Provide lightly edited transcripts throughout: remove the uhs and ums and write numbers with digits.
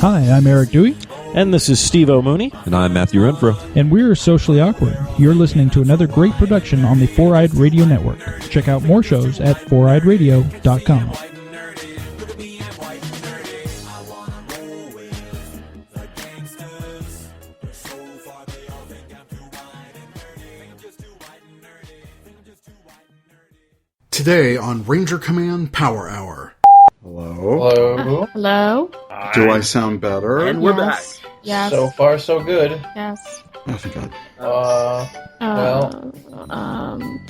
Hi, I'm Eric Dewey. And this is Steve O'Mooney. And I'm Matthew Renfro. And we're Socially Awkward. You're listening to another great production on the Four-Eyed Radio Network. Check out more shows at foureyedradio.com. Today on Ranger Command Power Hour. Hello. Hello. Hello. Do I sound better? And we're back. Yes. So far, so good. Yes. Oh, thank God.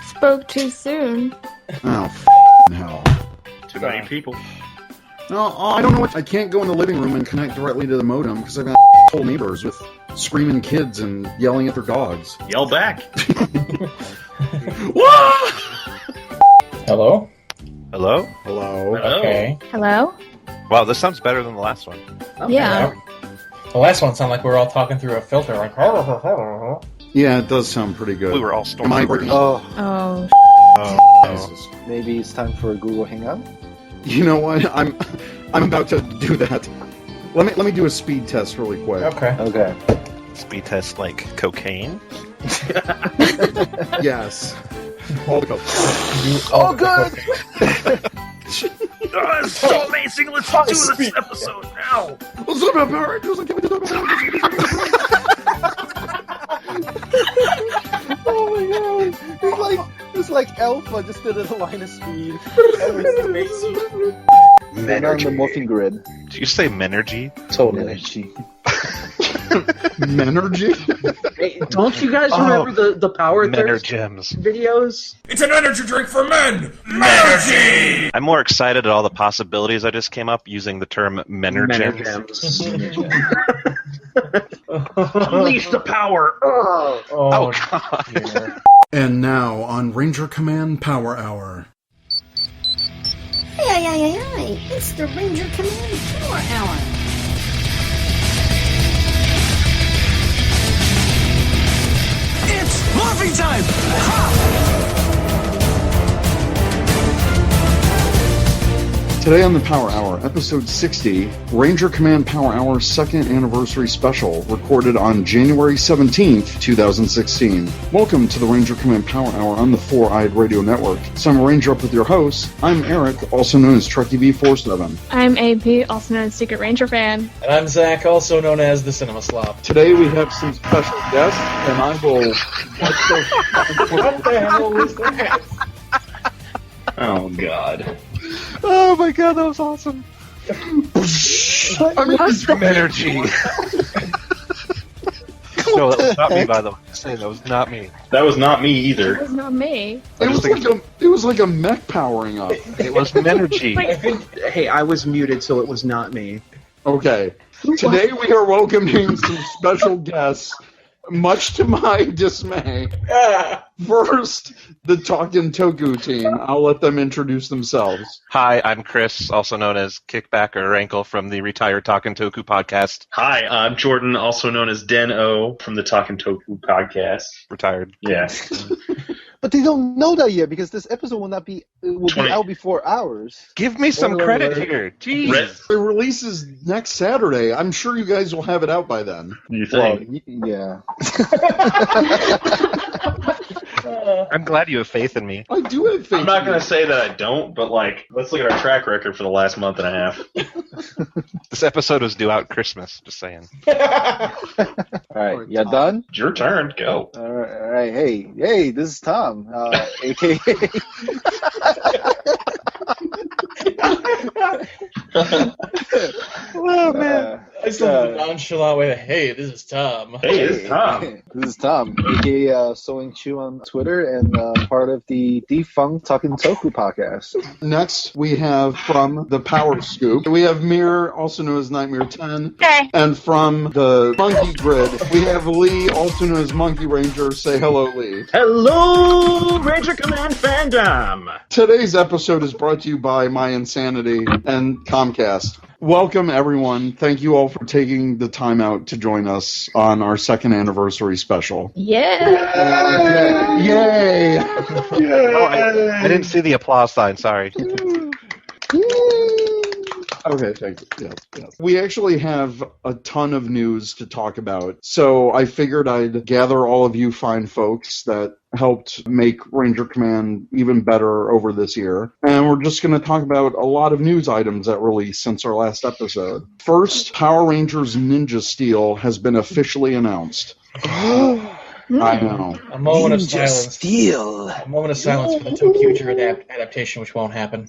Spoke too soon. Oh, hell. Too many people. No, I don't know what. I can't go in the living room and connect directly to the modem because I've got whole neighbors with screaming kids and yelling at their dogs. Yell back. Hello. Hello? Hello. Okay. Hello? Wow, this sounds better than the last one. Yeah. The last one sounded like we were all talking through a filter, like. Yeah, it does sound pretty good. We were all Am I- stormtroopers. Oh. Jesus. Maybe it's time for a Google Hangout? You know what? I'm about to do that. Let me do a speed test really quick. Okay. Okay. Speed test like cocaine. Yes. All the coke. Oh, good. Oh, it's so amazing. Let's do this episode now. What's up, Barrett? Oh my god! It's like Alpha just did a line of speed. And on the morphing grid. Did you say Menergy? Totally. Menergy? Hey, don't you guys remember the Power Thirst Gems. videos? It's an energy drink for men! Menergy! I'm more excited at all the possibilities I just came up using the term Menergems. Unleash the power! Oh, God. dear. And now on Ranger Command Power Hour. Hey, it's the Ranger Command Power Hour. It's morphing time! Ha! Today on the Power Hour, episode 60, Ranger Command Power Hour 2nd Anniversary Special, recorded on January 17th, 2016. Welcome to the Ranger Command Power Hour on the Four-Eyed Radio Network. So I'm Ranger Up with your host. I'm Eric, also known as Trekkie V47. I'm AP, also known as Secret Ranger Fan. And I'm Zach, also known as the Cinema Slop. Today we have some special guests, and I will... What the hell was that? Oh, God. Oh my god, that was awesome. Menergy. No, that was not me, by the way. Say that was not me. That was not me either. That was not me. It was like a mech powering up. It was Menergy. Hey, I was muted, so it was not me. Okay. Today we are welcoming some special guests, much to my dismay. First, the Talkin Toku team. I'll let them introduce themselves. Hi, I'm Chris, also known as Kickback or Rankle from the retired Talkin Toku podcast. Hi, I'm Jordan, also known as Den O from the Talkin Toku podcast. Retired. Yeah. But they don't know that yet because this episode will be out before ours. Give me some credit here. Jeez. It releases next Saturday. I'm sure you guys will have it out by then. You think? Yeah. I'm glad you have faith in me. I do have faith. I'm not going to say that I don't, but let's look at our track record for the last month and a half. This episode was due out Christmas, just saying. Alright, you done? It's your turn. Go. Alright, hey, this is Tom, aka... Oh, man. I still have the nonchalant way to, hey, this is Tom. Hey, this is Tom. This is Tom, aka Sewing Chew on Twitter and part of the defunct Talkin Toku podcast. Next, we have from the Power Scoop, we have Mir, also known as Nightmare 10. Hey. And from the Monkey Grid, we have Lee, also known as Monkey Ranger. Say hello, Lee. Hello, Ranger Command fandom! Today's episode is brought to you by My Insanity and Comcast. Welcome, everyone. Thank you all for taking the time out to join us on our 2nd anniversary special. Yeah! Yay! Oh, I didn't see the applause sign, sorry. Okay, thank you. Yeah. We actually have a ton of news to talk about, so I figured I'd gather all of you fine folks that helped make Ranger Command even better over this year, and we're just going to talk about a lot of news items that released since our last episode. First, Power Rangers Ninja Steel has been officially announced. I know. A moment of Ninja silence. Steel. A moment of silence for the Tokuger adaptation, which won't happen.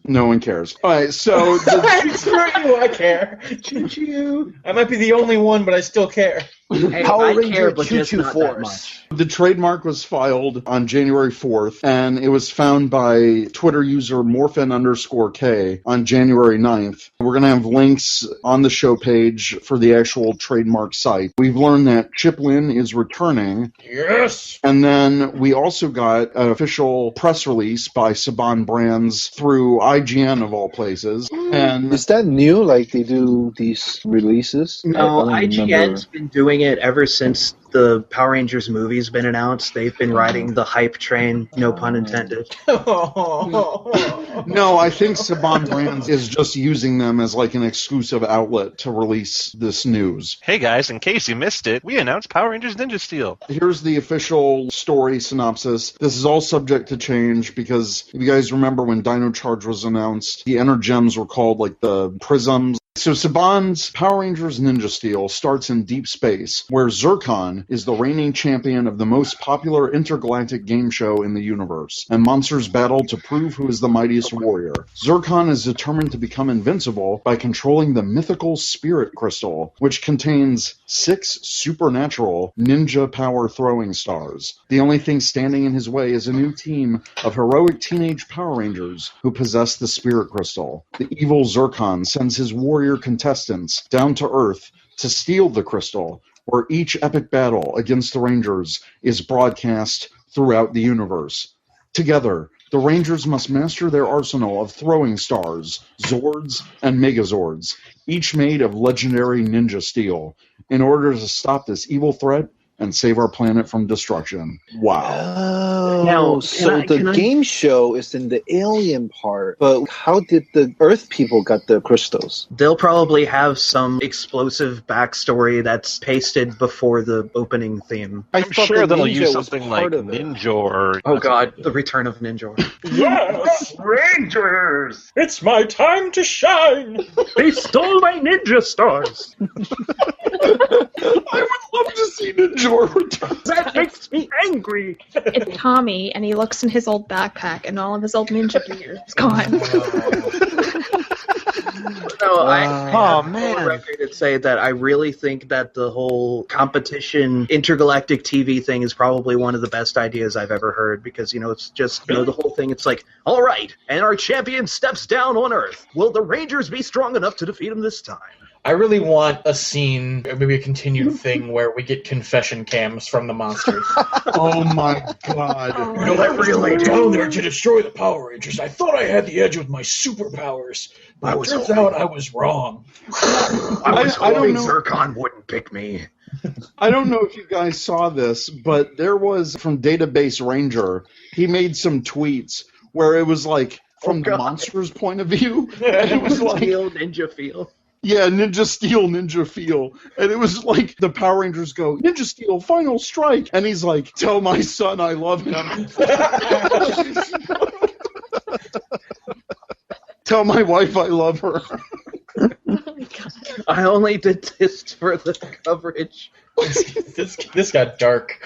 No one cares. All right, so Screw you, I care. Choo-choo. I might be the only one, but I still care. Hey, Power I Ranger care, but Choo just Choo not that Force. much. the trademark was filed on January 4th, and it was found by Twitter user Morphin_K on January 9th. We're going to have links on the show page for the actual trademark site. We've learned that Chip Lin is returning. Yes! And then we also got an official press release by Saban Brands through IGN of all places. And Is that new? Like they do these releases? No, I don't IGN's been doing it ever since the Power Rangers movie's been announced. They've been riding the hype train, no pun intended. no, I think Saban Brands is just using them as like an exclusive outlet to release this news. Hey guys, in case you missed it, we announced Power Rangers Ninja Steel. Here's the official story synopsis. This is all subject to change because if you guys remember when Dino Charge was announced, the Energems were called like the Prisms. So Saban's Power Rangers Ninja Steel starts in deep space, where Zircon is the reigning champion of the most popular intergalactic game show in the universe, and monsters battle to prove who is the mightiest warrior. Zircon is determined to become invincible by controlling the mythical Spirit Crystal, which contains 6 supernatural ninja power throwing stars. The only thing standing in his way is a new team of heroic teenage Power Rangers who possess the Spirit Crystal. The evil Zircon sends his warrior contestants down to Earth to steal the crystal, where each epic battle against the Rangers is broadcast throughout the universe. Together, the Rangers must master their arsenal of throwing stars, Zords, and Megazords, each made of legendary ninja steel, in order to stop this evil threat and save our planet from destruction. Wow. Oh, Now, so can the I- game show is in the alien part, but how did the Earth people get the crystals? They'll probably have some explosive backstory that's pasted before the opening theme. I'm sure they'll use something like Ninja or... Oh god, the return of Ninja. Yes! Rangers! It's my time to shine! They stole my ninja stars! I would love to see Ninja return. That makes me angry! It's Tommy, and he looks in his old backpack, and all of his old ninja gear is gone. No, I Oh, have man. a record to say that I really think that the whole competition intergalactic TV thing is probably one of the best ideas I've ever heard, because, it's just, the whole thing, it's like, all right, and our champion steps down on Earth. Will the Rangers be strong enough to defeat him this time? I really want a scene, or maybe a continued thing, where we get confession cams from the monsters. Oh my god. I really down there to destroy the Power Rangers. I thought I had the edge with my superpowers, but it turns out I was wrong. I don't know. Zircon wouldn't pick me. I don't know if you guys saw this, but there was, from Database Ranger, he made some tweets where it was like, from the monster's point of view, and it was like... Ninja feel. Yeah, Ninja Steel, Ninja Feel. And it was like the Power Rangers go, Ninja Steel, final strike. And he's like, tell my son I love him. Tell my wife I love her. I only did this for the coverage. This got dark.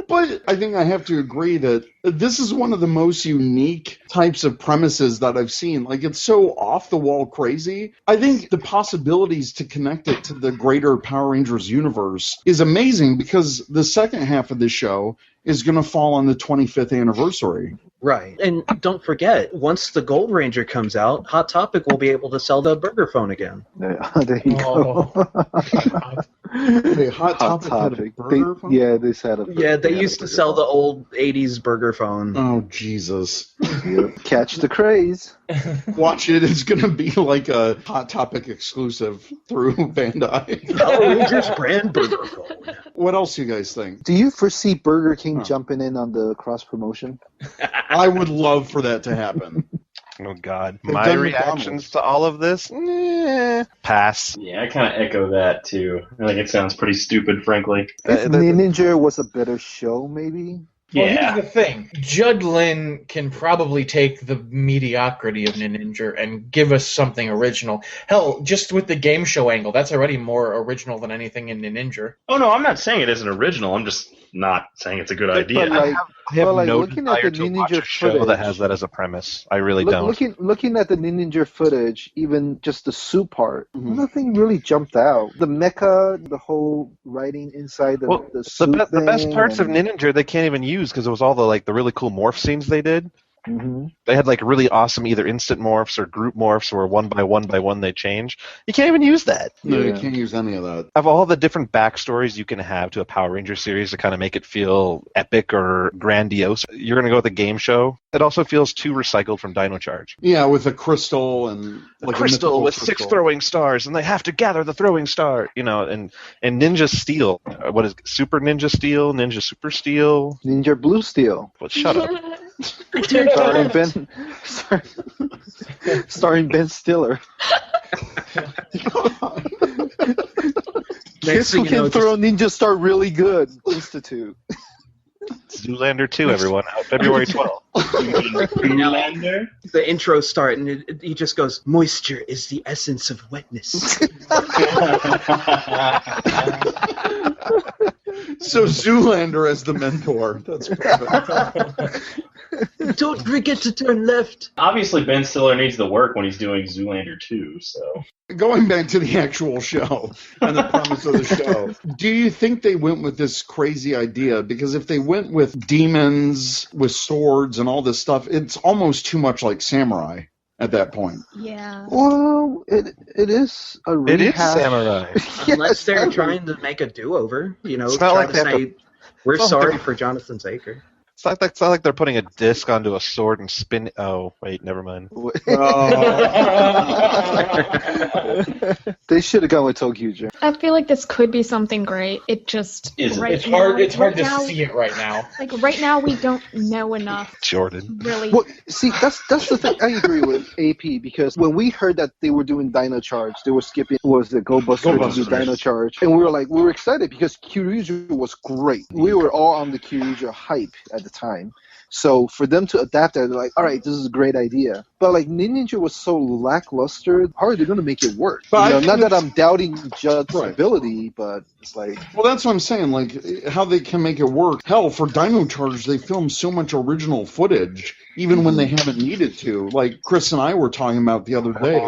But I think I have to agree that this is one of the most unique types of premises that I've seen. Like, it's so off-the-wall crazy. I think the possibilities to connect it to the greater Power Rangers universe is amazing, because the second half of this show is going to fall on the 25th anniversary. Right. And don't forget, once the Gold Ranger comes out, Hot Topic will be able to sell the burger phone again. There you go. Wait, Hot Topic had a burger phone? They said it. Yeah, they used to sell the old 80s burger phone. Oh, Jesus. Catch the craze. Watch it. It's going to be like a Hot Topic exclusive through Bandai. Power Rangers brand burger phone. What else do you guys think? Do you foresee Burger King jumping in on the cross promotion? I would love for that to happen. Oh, God. They've My done reactions to all of this? Pass. Yeah, I kind of echo that too. I think it sounds pretty stupid, frankly. If Ninja was a better show, maybe. Well, Yeah. here's the thing. Judd Lin can probably take the mediocrity of Ninja and give us something original. Hell, just with the game show angle, that's already more original than anything in Ninja. Oh, no, I'm not saying it isn't original. I'm just not saying it's a good idea. But like, I have no looking at desire the to watch Ninja a show footage, that has that as a premise. I really don't. Looking at the Ninja footage, even just the suit part, nothing really jumped out. The mecha, the whole writing inside the suit The best thing, parts of and- Ninja they can't even use because it was all the really cool morph scenes they did. Mm-hmm. They had like really awesome either instant morphs or group morphs where one by one they change. You can't even use that. No, you can't use any of that. Of all the different backstories you can have to a Power Ranger series to kind of make it feel epic or grandiose, you're going to go with a game show. It also feels too recycled from Dino Charge. Yeah, with a crystal and A crystal with 6 throwing stars, and they have to gather the throwing star. And Ninja Steel. What is it? Super Ninja Steel? Ninja Super Steel? Ninja Blue Steel. Well, shut up. Starring Ben Stiller. Kids who can throw Ninja Star really good. Institute. Zoolander 2, everyone, out February 12th. Zoolander? The intro start, and he just goes, "Moisture is the essence of wetness." So Zoolander as the mentor. That's perfect. Don't forget to turn left. Obviously, Ben Stiller needs the work when he's doing Zoolander 2, so... Going back to the actual show and the premise of the show, do you think they went with this crazy idea? Because if they went with demons, with swords and all this stuff, it's almost too much like Samurai at that point. Yeah. Well, it is a rehash. It is Samurai. Unless they're trying to make a do-over, It's not like they have to- we're it's not sorry like- for Jonathan Zaker. It's not like they're putting a disc onto a sword and spin. Oh, wait, never mind. They should have gone with Tokuger. I feel like this could be something great. It just Is it? right It's hard. now- It's hard right to now- see it right now. Like right now, we don't know enough. Jordan. Really. Well, see, that's the thing. I agree with AP because when we heard that they were doing Dino Charge, they were skipping the Go Buster to do Dino Charge, and we were excited because Kyoryuger was great. We were all on the Kyoryuger hype at the time. So for them to adapt that, they're like, all right, this is a great idea. But like Ninja was so lackluster, how are they going to make it work? But Not that I'm doubting Judd's ability, but it's like... Well, that's what I'm saying, like, how they can make it work. Hell, for Dino Charge, they filmed so much original footage, even when they haven't needed to. Like, Chris and I were talking about the other day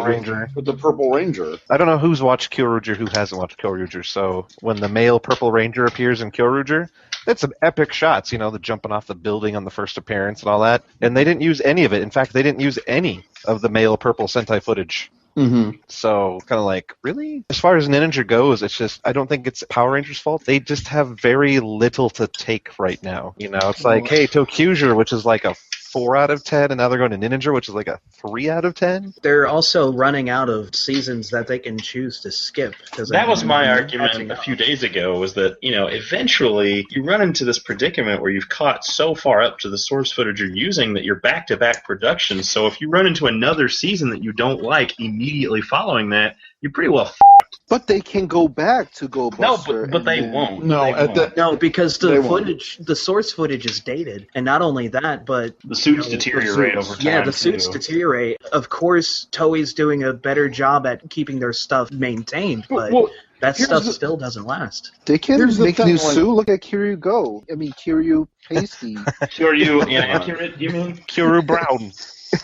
with the Purple Ranger. I don't know who's watched Kyoryuger, who hasn't watched Kyoryuger, so when the male Purple Ranger appears in Kyoryuger, it's some epic shots, the jumping off the building on the first appearance and all that. And they didn't use any of it. In fact, they didn't use any of the male Purple Sentai footage. Mm-hmm. So, kind of like, really? As far as Ninja goes, it's just, I don't think it's Power Rangers' fault. They just have very little to take right now. It's like, hey, Tokuger, which is like a 4 out of 10, and now they're going to Ninja, which is like a 3 out of 10. They're also running out of seasons that they can choose to skip. That was my argument a few days ago, was that, eventually you run into this predicament where you've caught so far up to the source footage you're using that you're back-to-back productions. So if you run into another season that you don't like immediately following that, you're pretty well But they can go back to Go Buster. but they won't. No, because the footage, the source footage is dated, and not only that, but the suits deteriorate over time. Yeah, the suits too. deteriorate. Of course, Toei's doing a better job at keeping their stuff maintained, but that stuff still doesn't last. They can make new suit. Look at Kiryu Go. I mean, Kiryu Pasty. Kiryu inaccurate, you mean? Kiryu Brown.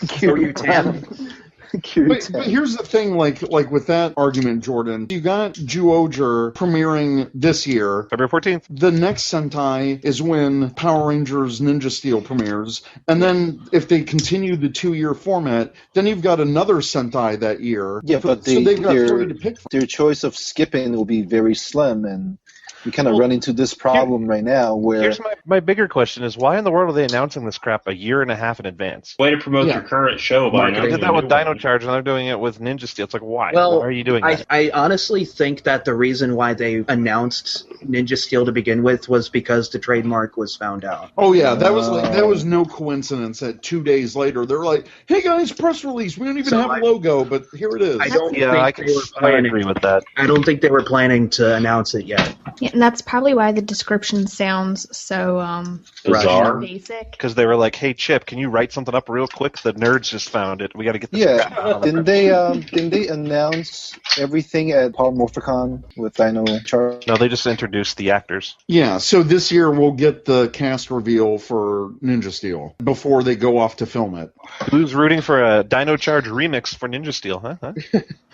Kiryu Tan. But here's the thing, like with that argument, Jordan, you got Zyuranger premiering this year, February 14th. The next Sentai is when Power Rangers Ninja Steel premieres, and then if they continue the 2-year format, then you've got another Sentai that year. Yeah, but so they've got 3 to pick from. Their choice of skipping will be very slim, and we kind of run into this problem right now where... Here's my bigger question is, why in the world are they announcing this crap a year and a half in advance? Way to promote your current show by They did that with Dino Charge, and they're doing it with Ninja Steel. It's like, why? Well, why are you doing that? I honestly think that the reason why they announced Ninja Steel to begin with was because the trademark was found out. Oh yeah, that was no coincidence that 2 days later they're like, "Hey guys, press release. We don't even have a logo, but here it is." I don't think they were I planning. agree with that. I don't think they were planning to announce it yet. Yeah, and that's probably why the description sounds so Bizarre. basic. Because they were like, "Hey Chip, can you write something up real quick? The nerds just found it. We got to get this." Yeah, didn't they announce everything at Polymorphicon with Dino Charge? No, they just introduced the actors. Yeah, so this year we'll get the cast reveal for Ninja Steel before they go off to film it. Who's rooting for a Dino Charge remix for Ninja Steel, huh?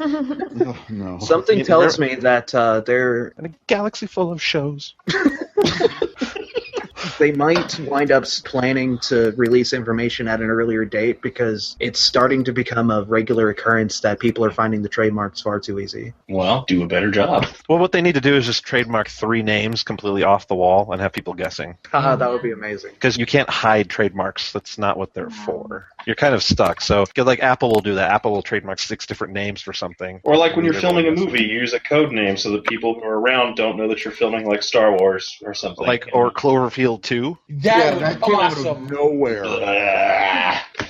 Oh, no. Something tells me that they're in a galaxy full of shows. They might wind up planning to release information at an earlier date because it's starting to become a regular occurrence that people are finding the trademarks far too easy. Well, do a better job. Well, what they need to do is just trademark 3 names completely off the wall and have people guessing. Haha, that would be amazing. Because you can't hide trademarks. That's not what they're for. You're kind of stuck. So, like Apple will do that. Apple will trademark 6 different names for something. Or like when you're filming a movie, you use a code name so that people who are around don't know that you're filming like Star Wars or something. Or Cloverfield 2. That came was out of awesome. nowhere.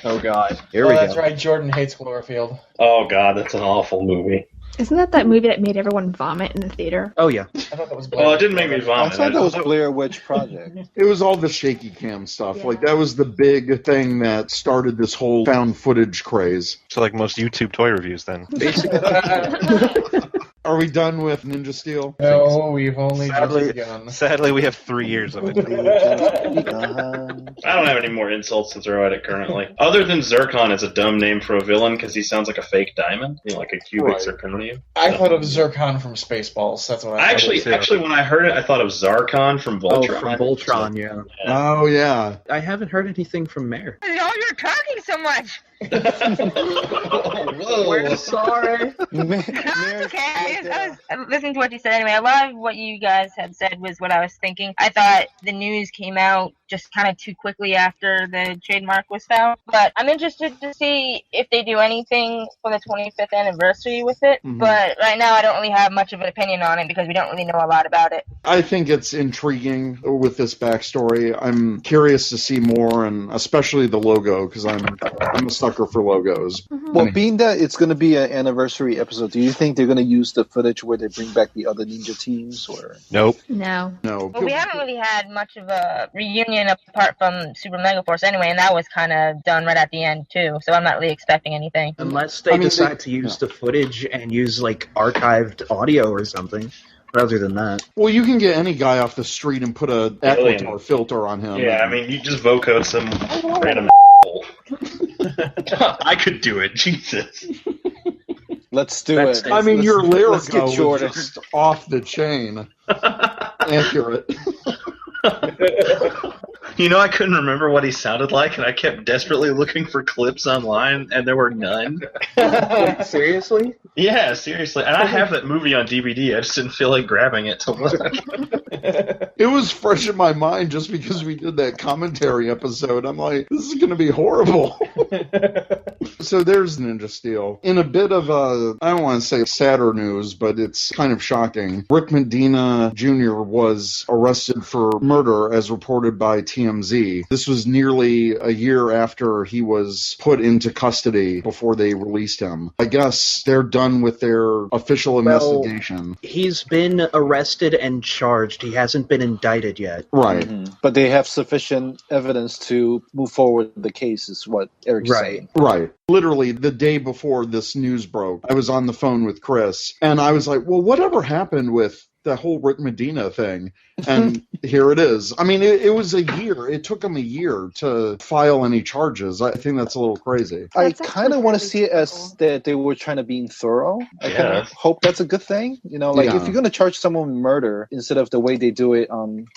Oh God. Here we go. That's right. Jordan hates Cloverfield. Oh God, that's an awful movie. Isn't that movie that made everyone vomit in the theater? Oh yeah. I thought that was. Well, it didn't make me vomit. I thought that was Blair Witch Project. It was all the shaky cam stuff. Like, that was the big thing that started this whole found footage craze. So like most YouTube toy reviews then. Are we done with Ninja Steel? No, we've only just begun. Sadly, we have 3 years of it. I don't have any more insults to throw at it currently. Other than Zircon is a dumb name for a villain because he sounds like a fake diamond, like a cubic zirconium. I thought of Zircon from Spaceballs. That's what I Actually, when I heard it, I thought of Zarkon from Voltron. Oh, from Voltron, yeah. Oh, yeah. I haven't heard anything from Mare. No, you're talking so much. Whoa. We're sorry. It's okay. I was listening to what you said anyway. A lot of what you guys had said was what I was thinking. I thought the news came out just kind of too quickly after the trademark was found. But I'm interested to see if they do anything for the 25th anniversary with it. Mm-hmm. But right now I don't really have much of an opinion on it because we don't really know a lot about it. I think it's intriguing with this backstory. I'm curious to see more, and especially the logo, because I'm a sucker for logos. Mm-hmm. Well, being that it's going to be an anniversary episode, do you think they're going to use the footage where they bring back the other ninja teams? Or Nope. No. No. Well, we haven't really had much of a reunion apart from Super Megaforce anyway, and that was kind of done right at the end too, so I'm not really expecting anything. Unless they decide to use the footage and use like archived audio or something. But other than that. Well, you can get any guy off the street and put a Equator filter on him. Yeah, I mean, you just vocode some random I could do it, Jesus. Let's do it. I mean, your let's lyric get was just off the chain. Accurate. You know, I couldn't remember what he sounded like, and I kept desperately looking for clips online, and there were none. Wait, seriously? Yeah, seriously. And I have that movie on DVD. I just didn't feel like grabbing it to look. It was fresh in my mind just because we did that commentary episode. I'm like, this is going to be horrible. So there's Ninja Steel. In a bit of I don't want to say sadder news, but it's kind of shocking. Rick Medina Jr. was arrested for murder as reported by TMZ. This was nearly a year after he was put into custody before they released him. I guess they're done with their official investigation. He's been arrested and charged. He hasn't been indicted yet. Right. Mm-hmm. But they have sufficient evidence to move forward with the case, is what Eric's saying. Right. Literally, the day before this news broke, I was on the phone with Chris, and I was like, well, whatever happened with the whole Rick Medina thing? And here it is. I mean, it was a year. It took him a year to file any charges. I think that's a little crazy. I kind of want to see it as that they were trying to be thorough. I kind of hope that's a good thing. You know, like if you're going to charge someone with murder instead of the way they do it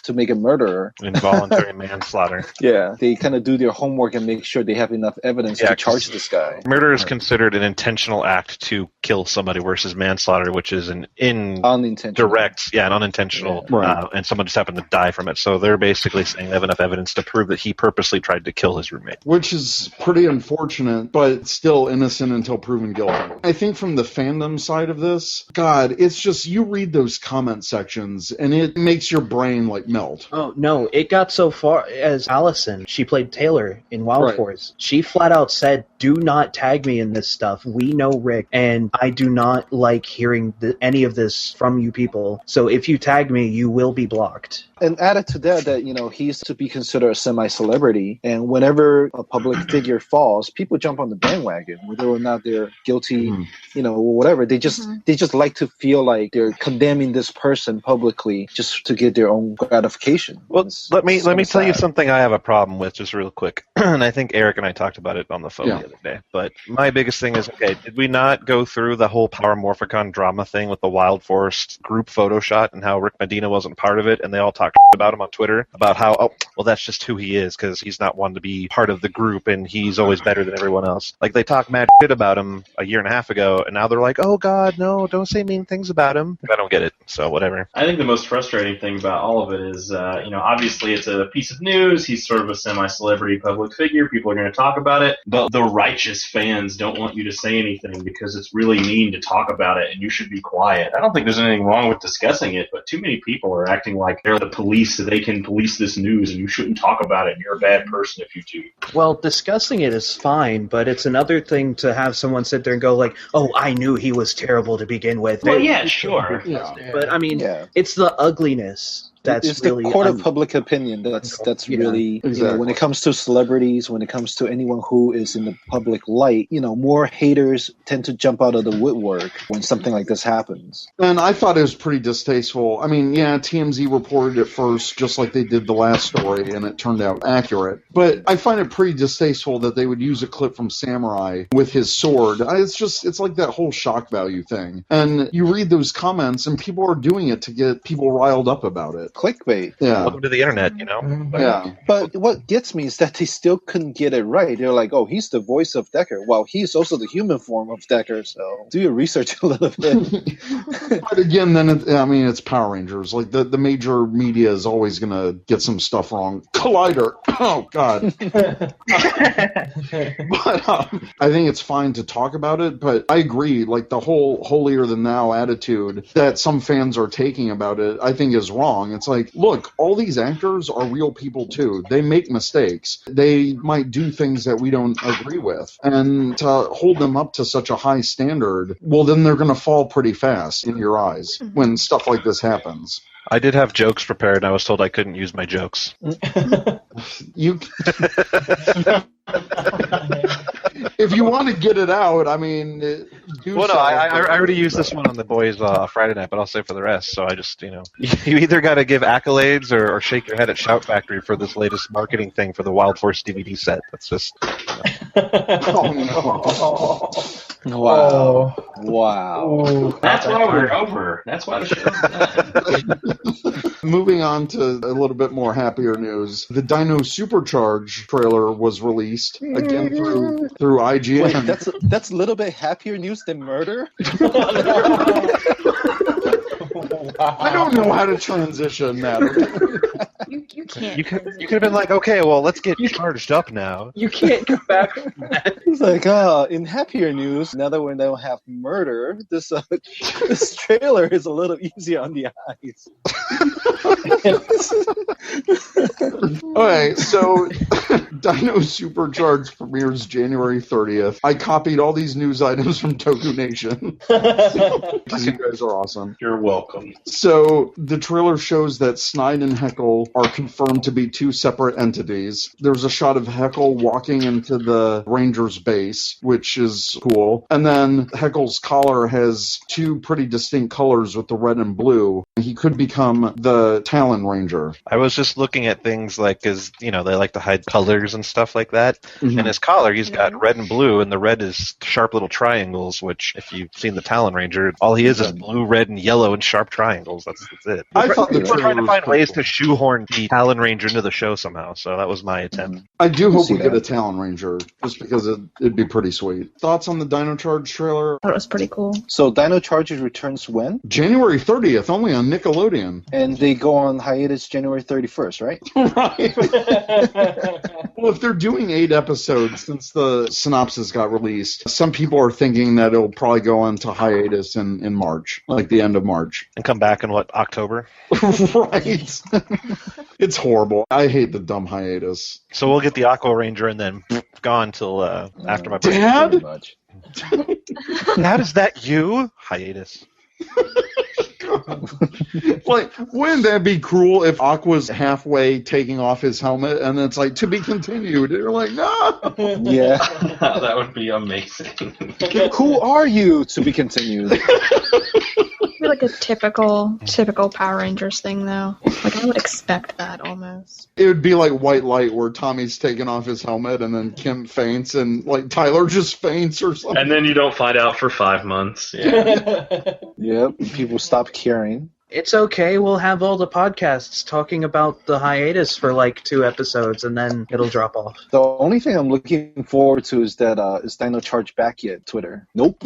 to make a murderer. Involuntary manslaughter. Yeah, they kind of do their homework and make sure they have enough evidence to charge this guy. Murder is considered an intentional act to kill somebody versus manslaughter, which is an indirect acts. Yeah, an unintentional, Right. and someone just happened to die from it. So they're basically saying they have enough evidence to prove that he purposely tried to kill his roommate. Which is pretty unfortunate, but still innocent until proven guilty. I think from the fandom side of this, God, it's just, you read those comment sections and it makes your brain like melt. Oh, no, it got so far as Allison, she played Taylor in Wild Force. She flat out said, do not tag me in this stuff. We know Rick, and I do not like hearing any of this from you people. So if you tag me, you will be blocked. And added to that, you know, he's to be considered a semi-celebrity, and whenever a public figure falls, people jump on the bandwagon, whether or not they're guilty, you know, whatever. They just like to feel like they're condemning this person publicly just to get their own gratification. Well, let me tell you something I have a problem with, just real quick. And I think Eric and I talked about it on the phone the other day. But my biggest thing is, okay, did we not go through the whole Power Morphicon drama thing with the Wild Force group photo shot and how Rick Medina wasn't part of it, and they all talked about him on Twitter about how, oh, well, that's just who he is because he's not one to be part of the group and he's always better than everyone else. Like, they talked mad shit about him a year and a half ago, and now they're like, oh, God, no, don't say mean things about him. I don't get it, so whatever. I think the most frustrating thing about all of it is, obviously it's a piece of news. He's sort of a semi-celebrity public figure. People are going to talk about it, but the righteous fans don't want you to say anything because it's really mean to talk about it and you should be quiet. I don't think there's anything wrong with discussing it, but too many people are acting like they're the police, so they can police this news and you shouldn't talk about it and you're a bad person if you do. Well, discussing it is fine, but it's another thing to have someone sit there and go like, oh, I knew he was terrible to begin with. Well, yeah, sure. But I mean, it's the ugliness. It's really the court of public opinion that's really, you know, when it comes to celebrities, when it comes to anyone who is in the public light, you know, more haters tend to jump out of the woodwork when something like this happens. And I thought it was pretty distasteful. I mean, yeah, TMZ reported it first, just like they did the last story, and it turned out accurate. But I find it pretty distasteful that they would use a clip from Samurai with his sword. It's like that whole shock value thing. And you read those comments, and people are doing it to get people riled up about it. Clickbait. Yeah. Welcome to the internet, you know? Yeah. But what gets me is that they still couldn't get it right. They're like, oh, he's the voice of Decker. Well, he's also the human form of Decker, so do your research a little bit. But again, then, it's Power Rangers. Like, the major media is always going to get some stuff wrong. Collider! Oh, God. But I think it's fine to talk about it, but I agree, like, the whole holier-than-thou attitude that some fans are taking about it, I think is wrong. It's like, look, all these actors are real people too. They make mistakes. They might do things that we don't agree with. And to hold them up to such a high standard, well, then they're going to fall pretty fast in your eyes when stuff like this happens. I did have jokes prepared, and I was told I couldn't use my jokes. If you want to get it out, I mean, Well, no, I already used this one on the boys Friday night, but I'll say for the rest. So I just, you either got to give accolades or shake your head at Shout Factory for this latest marketing thing for the Wild Force DVD set. That's just. Oh, no. Wow. Wow. That's why we're over. That's why the show's done. Moving on to a little bit more happier news. The Dino Super Charge trailer was released again through IGN. Wait, that's a little bit happier news than murder? I don't know how to transition that. You can't. You could have been like, okay, well, let's get charged up now. You can't go back from that. It's like, in happier news, now that we don't have murder, this trailer is a little easier on the eyes. Alright, so Dino Super Charge premieres January 30th. I copied all these news items from Toku Nation. Because you guys are awesome. You're welcome. So the trailer shows that Snide and Heckle are confirmed to be two separate entities. There's a shot of Heckle walking into the Ranger's base, which is cool. And then Heckle's collar has two pretty distinct colors with the red and blue. He could become the Talon Ranger. I was just looking at things like, because, they like to hide colors and stuff like that. Mm-hmm. And his collar, he's got red and blue, and the red is sharp little triangles, which, if you've seen the Talon Ranger, all he is blue, red, and yellow and sharp triangles. That's it. I thought they were trying to find ways to shoehorn shoehorn the Talon Ranger into the show somehow. So that was my attempt. I do hope we see get that. a Talon Ranger, just because it'd be pretty sweet. Thoughts on the Dino Charge trailer? I thought it was pretty cool. So Dino Charge returns when? January 30th, only on Nickelodeon. And they go on hiatus January 31st, right? Right. Well, if they're doing 8 episodes since the synopsis got released, some people are thinking that it'll probably go on to hiatus in March, like the end of March. And come back in, October? Right. It's horrible. I hate the dumb hiatus. So we'll get the Aqua Ranger and then gone till after my birthday. Dad? Dad, is that you? Hiatus. Like, wouldn't that be cruel if Aqua's halfway taking off his helmet and it's like, to be continued? And you're like, no! Yeah. That would be amazing. Who are you? To be continued. It'd be like a typical Power Rangers thing, though. Like, I would expect that almost. It would be like White Light, where Tommy's taking off his helmet and then Kim faints and like Tyler just faints or something. And then you don't find out for 5 months. Yeah. Yep. People stop caring. It's okay. We'll have all the podcasts talking about the hiatus for like 2 episodes, and then it'll drop off. The only thing I'm looking forward to is that is Dino Charge back yet? Twitter. Nope.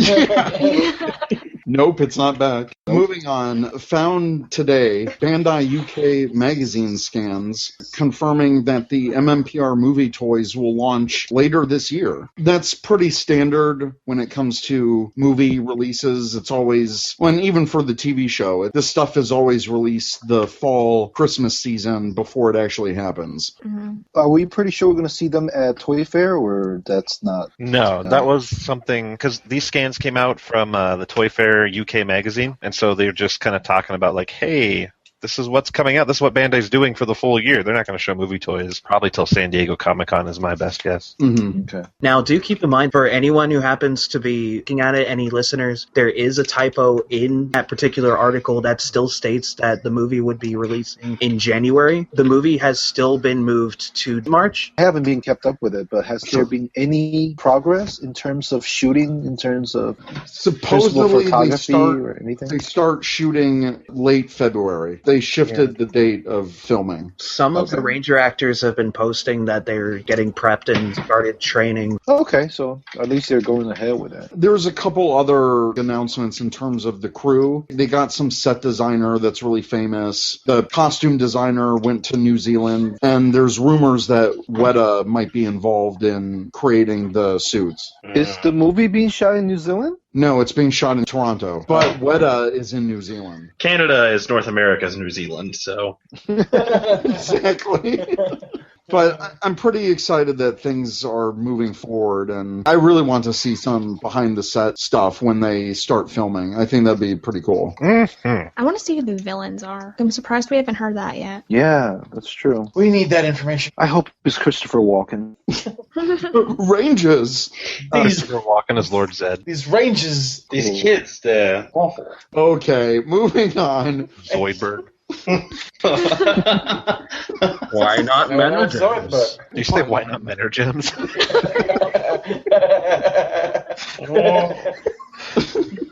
Nope, it's not back. Moving on, found today, Bandai UK Magazine scans confirming that the MMPR movie toys will launch later this year. That's pretty standard when it comes to movie releases. It's always, when even for the TV show, this stuff is always released the fall Christmas season before it actually happens. Mm-hmm. Are we pretty sure we're going to see them at Toy Fair, or that's not? No, that was something, because these scans came out from the Toy Fair UK Magazine, and so they're just kind of talking about like, hey, this is what's coming out. This is what Bandai's doing for the full year. They're not going to show movie toys probably till San Diego Comic-Con is my best guess. Mm-hmm. Okay. Now, do keep in mind, for anyone who happens to be looking at it, any listeners, there is a typo in that particular article that still states that the movie would be releasing in January. The movie has still been moved to March. I haven't been kept up with it, but has there been any progress in terms of shooting, in terms of supposedly photography or anything? They start shooting late February. They shifted the date of filming. Some of the Ranger actors have been posting that they're getting prepped and started training. Okay, so at least they're going ahead with it. There's a couple other announcements in terms of the crew. They got some set designer that's really famous. The costume designer went to New Zealand, and there's rumors that Weta might be involved in creating the suits. Is the movie being shot in New Zealand? No, it's being shot in Toronto, but Weta is in New Zealand. Canada is North America's New Zealand, so. Exactly. But I'm pretty excited that things are moving forward, and I really want to see some behind-the-set stuff when they start filming. I think that'd be pretty cool. Mm-hmm. I want to see who the villains are. I'm surprised we haven't heard that yet. Yeah, that's true. We need that information. I hope it's Christopher Walken. Ranges. Christopher Walken as Lord Zed. These ranges, these kids, they're awful. Okay, moving on. Zoidberg. Why not Menagems? Did you say why not Menagems?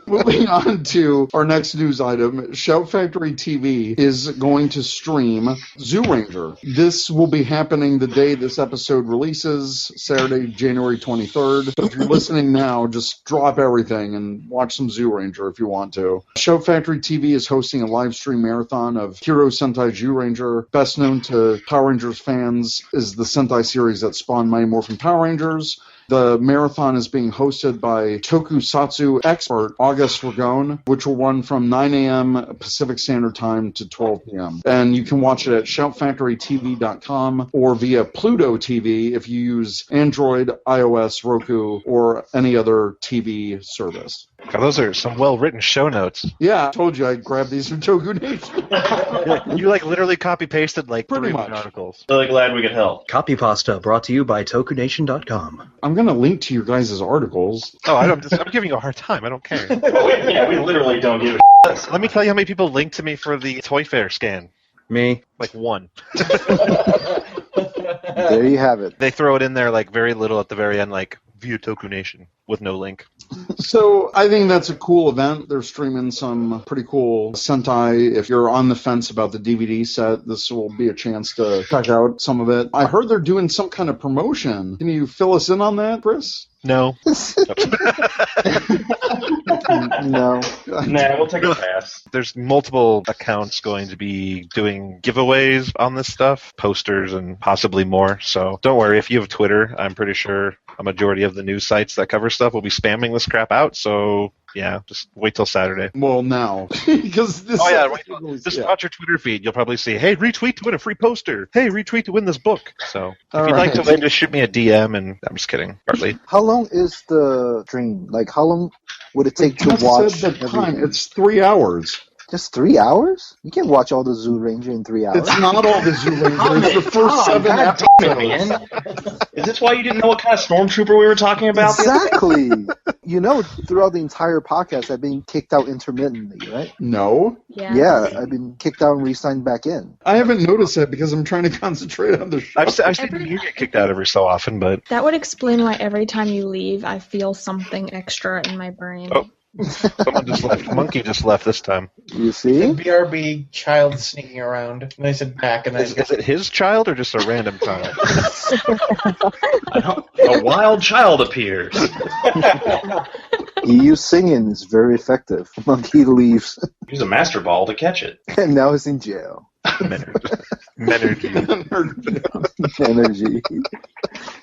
Moving on to our next news item, Shout Factory TV is going to stream Zyuranger. This will be happening the day this episode releases, Saturday, January 23rd. So if you're listening now, just drop everything and watch some Zyuranger if you want to. Shout Factory TV is hosting a live stream marathon of Hero Sentai Zyuranger. Best known to Power Rangers fans is the Sentai series that spawned Mighty Morphin Power Rangers. The marathon is being hosted by Tokusatsu expert August Ragone, which will run from 9 a.m. Pacific Standard Time to 12 p.m. And you can watch it at shoutfactorytv.com or via Pluto TV if you use Android, iOS, Roku, or any other TV service. God, those are some well-written show notes. Yeah, I told you I grabbed these from Toku Nation. You literally copy-pasted Pretty 3 much. articles. Really glad we could help. Copy pasta brought to you by TokuNation.com. I'm going to link to your guys' articles. Oh, I'm giving you a hard time. I don't care. We literally don't give a Let me tell you how many people linked to me for the Toy Fair scan. Me. Like 1. There you have it. They throw it in there like very little at the very end, like via Toku Nation with no link. So I think that's a cool event. They're streaming some pretty cool Sentai. If you're on the fence about the DVD set, this will be a chance to check out some of it. I heard they're doing some kind of promotion. Can you fill us in on that, Chris? No. No. Nah, we'll take a pass. There's multiple accounts going to be doing giveaways on this stuff, posters and possibly more. So don't worry, if you have Twitter, I'm pretty sure a majority of the news sites that cover stuff will be spamming this crap out. So yeah, just wait till Saturday. Well, now. Because this just watch your Twitter feed. You'll probably see, hey, retweet to win a free poster. Hey, retweet to win this book. So if you'd like to win, just shoot me a DM. And I'm just kidding, partly. How long is the stream? Like, how long would it take to watch? Said the time. It's 3 hours. Just 3 hours? You can't watch all the Zyuranger in 3 hours. It's not all the Zyuranger. It's the first 7 episodes. Is this why you didn't know what kind of stormtrooper we were talking about? Exactly. You know, throughout the entire podcast, I've been kicked out intermittently, right? No. Yeah, I've been kicked out and re-signed back in. I haven't noticed that because I'm trying to contrate on the show. I've seen you get kicked out every so often, but... That would explain why every time you leave, I feel something extra in my brain. Oh. Someone just left. Monkey just left this time. You see? The BRB child sneaking around. And I said back, and Is it his child or just a random child? A wild child appears. EU singing is very effective. Monkey leaves. Use a master ball to catch it. And now he's in jail. Menergy.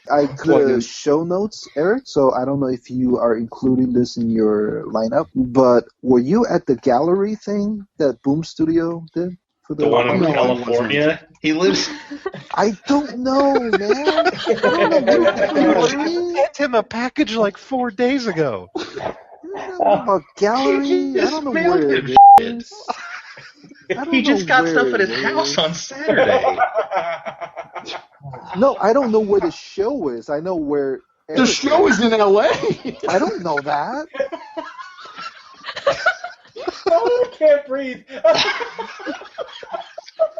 I could show notes, Eric, so I don't know if you are including this in your lineup, but were you at the gallery thing that Boom Studio did? For the one in California? He lives... I don't know, man. I don't know. You sent him a package like 4 days ago. A gallery? I don't know where it is. He just got stuff at his house on Saturday. No, I don't know where the show is. I know where... The show is in L.A. I don't know that. Oh, I can't breathe.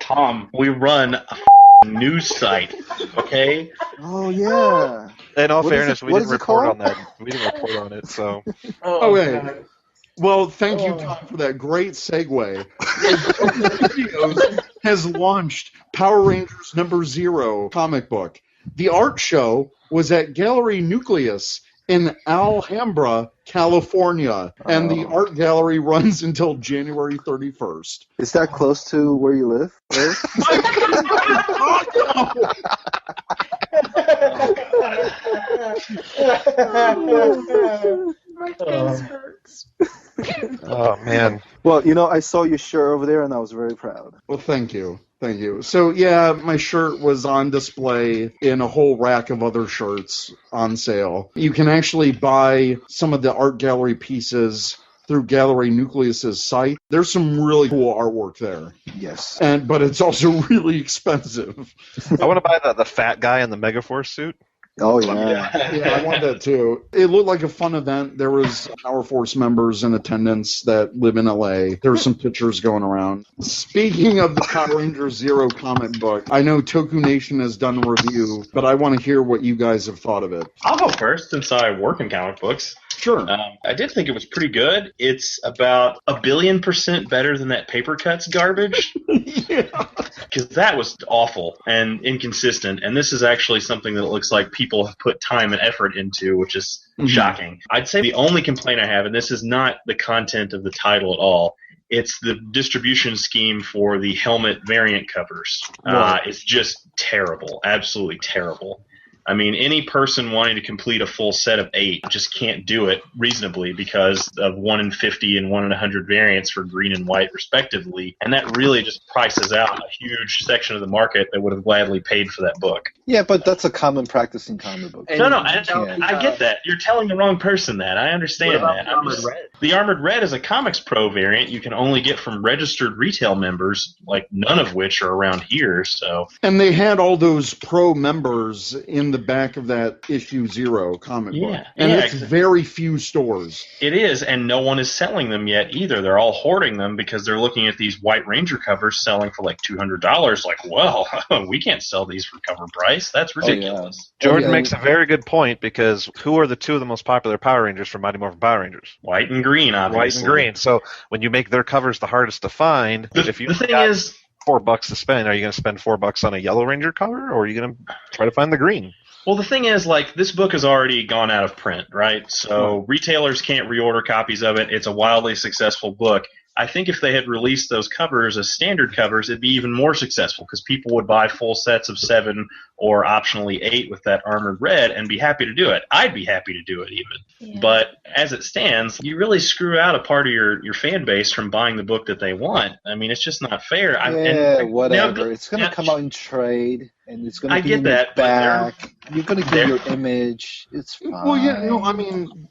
Tom, we run a news site, okay? Oh, yeah. In all fairness, we didn't report called? on that. We didn't report on it, so... Okay. God. Well, thank you, Tom, for that great segue. Videos has launched Power Rangers #0 comic book. The art show was at Gallery Nucleus in Alhambra, California, and the art gallery runs until January 31st. Is that close to where you live? My face hurts. Oh, man. Well, you know, I saw your shirt over there, and I was very proud. Well, thank you. Thank you. So, yeah, my shirt was on display in a whole rack of other shirts on sale. You can actually buy some of the art gallery pieces through Gallery Nucleus's site. There's some really cool artwork there. Yes. But it's also really expensive. I want to buy the fat guy in the Megaforce suit. Oh, yeah. Yeah, I want that too. It looked like a fun event. There was Power Force members in attendance that live in LA. There were some pictures going around. Speaking of the Power Rangers Zero comic book, I know Toku Nation has done a review, but I want to hear what you guys have thought of it. I'll go first since I work in comic books. Sure. I did think it was pretty good. It's about 1,000,000,000% better than that Paper Cuts garbage. Because that was awful and inconsistent. And this is actually something that looks like people have put time and effort into, which is shocking. I'd say the only complaint I have, and this is not the content of the title at all, it's the distribution scheme for the helmet variant covers. It's just terrible. Absolutely terrible. I mean, any person wanting to complete a full set of 8 just can't do it reasonably because of 1 in 50 and 1 in 100 variants for green and white, respectively. And that really just prices out a huge section of the market that would have gladly paid for that book. Yeah, but that's a common practice in comic books. No, I get that. You're telling the wrong person that. I understand that. The Armored Red? The Armored Red is a Comics Pro variant you can only get from registered retail members, like none of which are around here. So. And they had all those pro members in the the back of that issue 0 comic book. Yeah. And Yeah, it's very few stores. It is, and no one is selling them yet either. They're all hoarding them because they're looking at these White Ranger covers selling for like $200. Like, well, we can't sell these for cover price. That's ridiculous. Jordan makes a very good point, because who are the two of the most popular Power Rangers from Mighty Morphin Power Rangers? White and green, obviously. White and green. So when you make their covers the hardest to find, if you got $4 to spend, are you going to spend $4 on a Yellow Ranger cover, or are you going to try to find the green? Well, the thing is, like, this book has already gone out of print, right? So retailers can't reorder copies of it. It's a wildly successful book. I think if they had released those covers as standard covers, it'd be even more successful, because people would buy full sets of 7 or optionally 8 with that armored red and be happy to do it. I'd be happy to do it even. Yeah. But as it stands, you really screw out a part of your fan base from buying the book that they want. I mean, it's just not fair. Whatever. It's going to come out in trade, and it's going to be in your back. You're going to get your image. It's fine. Well, yeah, no, I mean,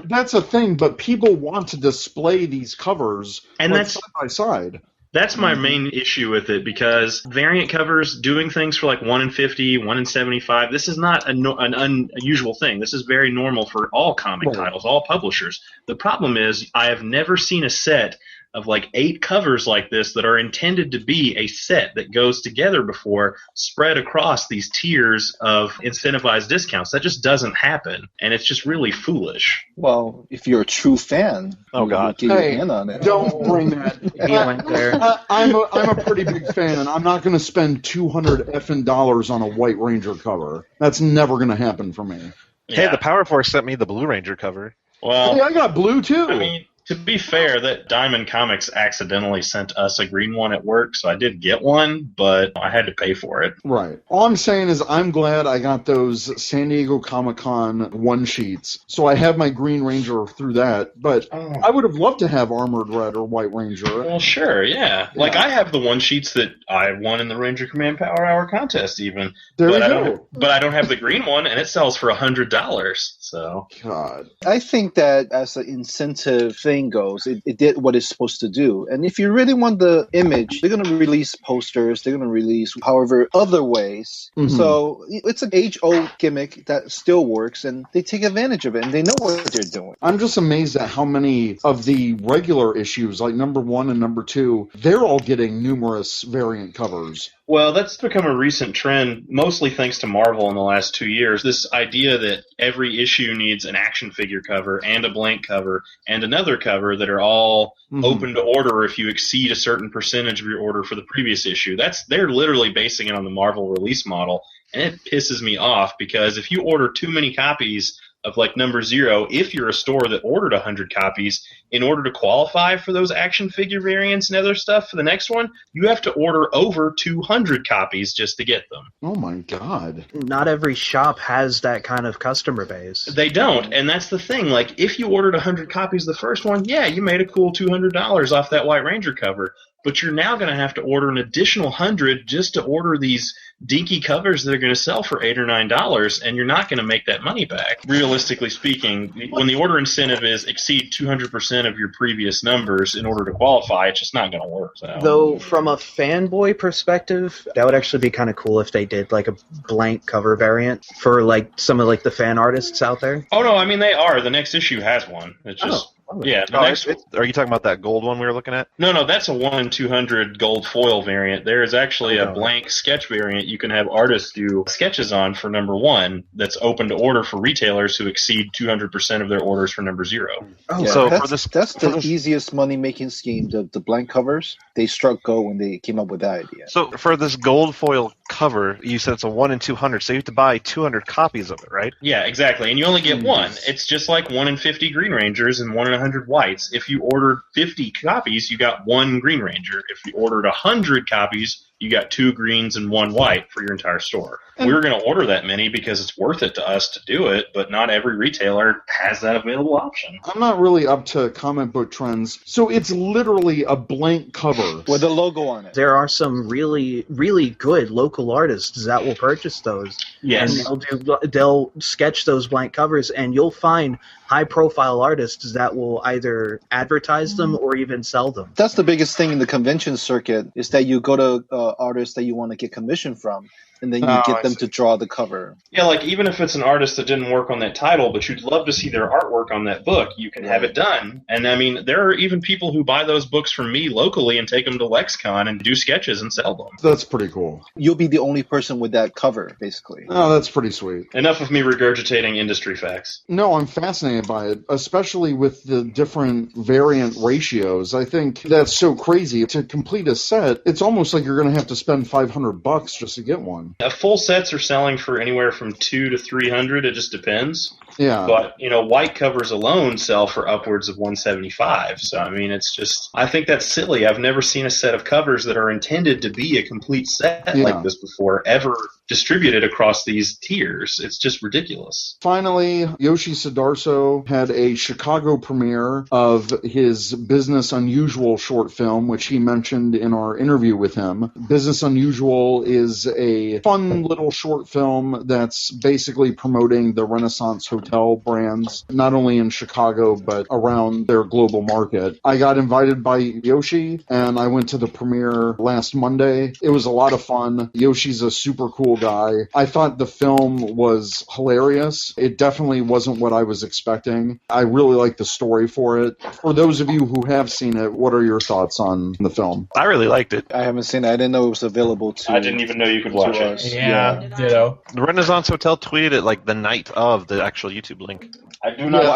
that's a thing, but people want to display these covers and that's side by side. That's my main issue with it, because variant covers doing things for like 1 in 50, 1 in 75, this is not an unusual thing. This is very normal for all comic titles, all publishers. The problem is I have never seen a set of like 8 covers like this that are intended to be a set that goes together before, spread across these tiers of incentivized discounts. That just doesn't happen, and it's just really foolish. Well, if you're a true fan, God, get your hand on it. Don't bring that. I'm a pretty big fan, and I'm not going to spend $200 on a White Ranger cover. That's never going to happen for me. Yeah. Hey, the Power Force sent me the Blue Ranger cover. Well, hey, I got blue too. I mean, to be fair, that Diamond Comics accidentally sent us a green one at work, so I did get one, but I had to pay for it. Right. All I'm saying is I'm glad I got those San Diego Comic-Con one-sheets, so I have my Green Ranger through that, but I would have loved to have Armored Red or White Ranger. Well, sure, yeah. Like, I have the one-sheets that I won in the Ranger Command Power Hour contest, even. But I don't have the green one, and it sells for $100, so... God. I think that as an incentive thing goes, it did what it's supposed to do. And if you really want the image, they're going to release posters, they're going to release however other ways. Mm-hmm. So it's an age-old gimmick that still works, and they take advantage of it, and they know what they're doing. I'm just amazed at how many of the regular issues, like number 1 and number 2, they're all getting numerous variant covers. Well, that's become a recent trend, mostly thanks to Marvel in the last 2 years. This idea that every issue needs an action figure cover and a blank cover and another cover that are all open to order if you exceed a certain percentage of your order for the previous issue. They're literally basing it on the Marvel release model, and it pisses me off, because if you order too many copies of like number 0, if you're a store that ordered 100 copies, in order to qualify for those action figure variants and other stuff for the next one, you have to order over 200 copies just to get them. Oh my God. Not every shop has that kind of customer base. They don't, and that's the thing. Like, if you ordered 100 copies of the first one, yeah, you made a cool $200 off that White Ranger cover, but you're now going to have to order an additional 100 just to order these dinky covers that are going to sell for $8 or $9, and you're not going to make that money back. Realistically speaking, when the order incentive is exceed 200% of your previous numbers in order to qualify, it's just not going to work. So. Though, from a fanboy perspective, that would actually be kind of cool if they did like a blank cover variant for like some of like the fan artists out there. Oh no, I mean they are. The next issue has one. It's just. Yeah. Are you talking about that gold one we were looking at? No, that's a 1 in 200 gold foil variant. There is actually a blank sketch variant you can have artists do sketches on for number 1 that's open to order for retailers who exceed 200% of their orders for number 0. Oh, yeah. So that's the easiest money-making scheme, the blank covers. They struck gold when they came up with that idea. So for this gold foil cover, you said it's a 1 in 200, so you have to buy 200 copies of it, right? Yeah, exactly, and you only get one. It's just like 1 in 50 Green Rangers and 1 in 100 Whites. If you ordered 50 copies, you got 1 Green Ranger. If you ordered 100 copies, you got 2 greens and 1 white for your entire store. We were going to order that many because it's worth it to us to do it, but not every retailer has that available option. I'm not really up to comic book trends, so it's literally a blank cover with a logo on it. There are some really, really good local artists that will purchase those. Yes. And they'll sketch those blank covers, and you'll find high-profile artists that will either advertise them or even sell them. That's the biggest thing in the convention circuit, is that you go to artists that you want to get commission from, and then you get them to draw the cover. Yeah, like even if it's an artist that didn't work on that title, but you'd love to see their artwork on that book, you can have it done. And I mean, there are even people who buy those books from me locally and take them to LexCon and do sketches and sell them. That's pretty cool. You'll be the only person with that cover, basically. Oh, that's pretty sweet. Enough of me regurgitating industry facts. No, I'm fascinated by it, especially with the different variant ratios. I think that's so crazy. To complete a set, it's almost like you're going to have to spend $500 just to get one. Full sets are selling for anywhere from $200 to $300. It just depends. Yeah. But, white covers alone sell for upwards of $175. So, I mean, it's just, I think that's silly. I've never seen a set of covers that are intended to be a complete set like this before, ever distributed across these tiers. It's just ridiculous. Finally, Yoshi Sudarso had a Chicago premiere of his Business Unusual short film, which he mentioned in our interview with him. Business Unusual is a fun little short film that's basically promoting the Renaissance Hotel brands, not only in Chicago, but around their global market. I got invited by Yoshi, and I went to the premiere last Monday. It was a lot of fun. Yoshi's a super cool guy. I thought the film was hilarious. It definitely wasn't what I was expecting. I really like the story for it. For those of you who have seen it, what are your thoughts on the film? I really liked it. I haven't seen it. I didn't know it was available to... I didn't even know you could watch it. Yeah, ditto. The Renaissance Hotel tweeted it like the night of the actual YouTube link. I do not. Yeah,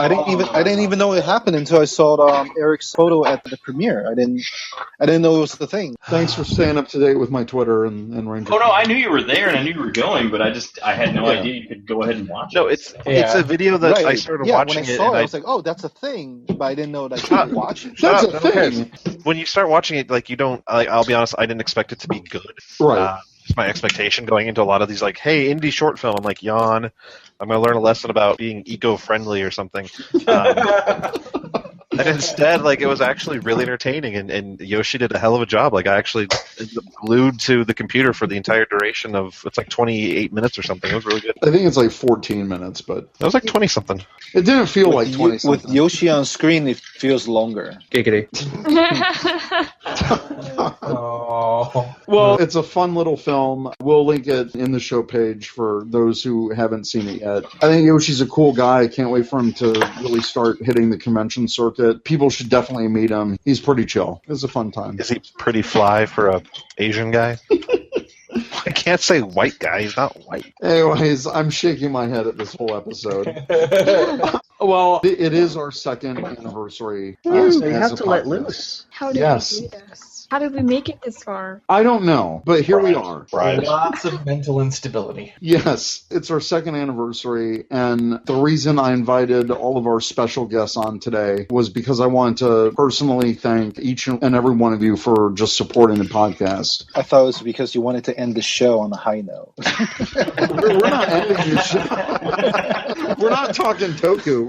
I didn't even know it happened until I saw Eric's photo at the premiere. I didn't know it was the thing. Thanks for staying up to date with my Twitter and Ranger. Oh no, I knew you were there and I knew you were going, but I had no idea you could go ahead and watch it. No, it's a video that I started watching when I saw it. I was like, oh, that's a thing, but I didn't know that you could watch it. That's a thing. When you start watching it, like you don't. I'll be honest, I didn't expect it to be good. Right. It's my expectation going into a lot of these, like, hey, indie short film. I'm like, yawn. I'm going to learn a lesson about being eco-friendly or something. And instead, like, it was actually really entertaining, and Yoshi did a hell of a job. Like, I actually glued to the computer for the entire duration of, it's like 28 minutes or something. It was really good. I think it's like 14 minutes, but... It was like 20-something. It didn't feel like 20-something. With Yoshi on screen, it feels longer. Giggity. Oh. Well, it's a fun little film. We'll link it in the show page for those who haven't seen it yet. I think Yoshi's a cool guy. I can't wait for him to really start hitting the convention circuit. People should definitely meet him. He's pretty chill. It's a fun time. Is he pretty fly for a Asian guy? I can't say white guy. He's not white. Anyways, I'm shaking my head at this whole episode. Well, it is our second anniversary. So you have to let loose. How did we do this? How did we make it this far? I don't know, but here we are. Right. Lots of mental instability. Yes, it's our second anniversary, and the reason I invited all of our special guests on today was because I wanted to personally thank each and every one of you for just supporting the podcast. I thought it was because you wanted to end the show on a high note. We're not ending the show. We're not talking Toku.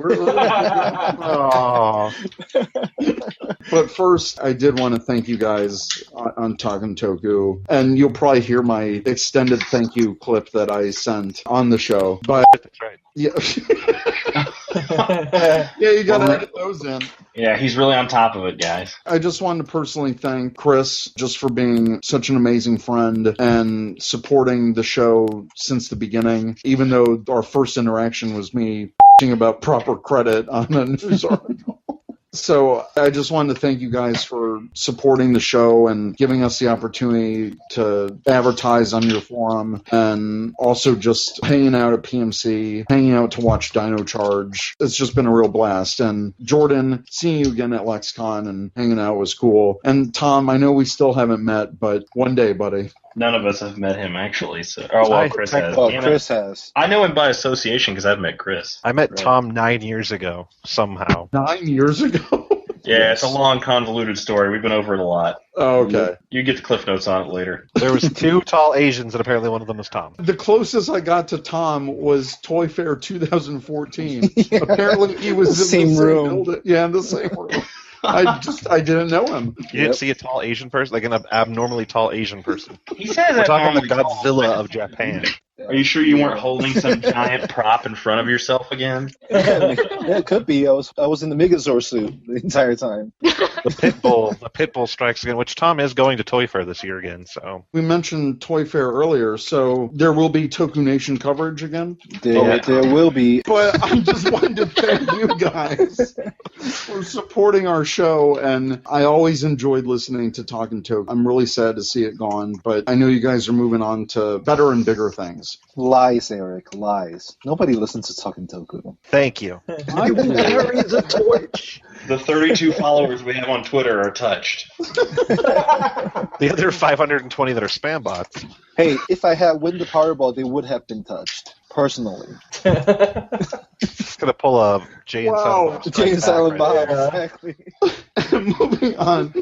But first, I did want to thank you guys on Talkin Toku, and you'll probably hear my extended thank you clip that I sent on the show. But that's right. Yeah, yeah, you gotta edit those in. Yeah, he's really on top of it, guys. I just wanted to personally thank Chris just for being such an amazing friend and supporting the show since the beginning, even though our first interaction was me about proper credit on a news article. So I just wanted to thank you guys for supporting the show and giving us the opportunity to advertise on your forum, and also just hanging out at PMC, hanging out to watch Dino Charge. It's just been a real blast. And Jordan, seeing you again at LexCon and hanging out was cool. And Tom, I know we still haven't met, but one day, buddy. None of us have met him, actually. So, Chris has. Chris has. I know him by association because I've met Chris. I met Tom 9 years ago, somehow. 9 years ago? Yeah, It's a long, convoluted story. We've been over it a a Oh, okay. You get the cliff notes on it later. There was 2 tall Asians, and apparently one of them was Tom. The closest I got to Tom was Toy Fair 2014. Yeah. Apparently he was in the same room. Building. Yeah, in the same room. I didn't know him. You didn't see a tall Asian person? Like an abnormally tall Asian person. He says We're talking the Godzilla of Japan. Are you sure you weren't holding some giant prop in front of yourself again? Yeah, it could be. I was in the Megazord suit the entire time. The Pitbull strikes again, which Tom is going to Toy Fair this year again. So we mentioned Toy Fair earlier, so there will be Toku Nation coverage again? There will be. But I just wanted to thank you guys for supporting our show, and I always enjoyed listening to Talkin Toku. I'm really sad to see it gone, but I know you guys are moving on to better and bigger things. Lies, Eric, lies. Nobody listens to Talkin Toku. Thank you. You carry the torch. The 32 followers we have on Twitter are touched. The other 520 that are spam bots. Hey, if I had win the Powerball, they would have been touched. Personally. Just gonna pull a Jay and Silent Bob. Jay and Silent Bob, exactly. Moving on.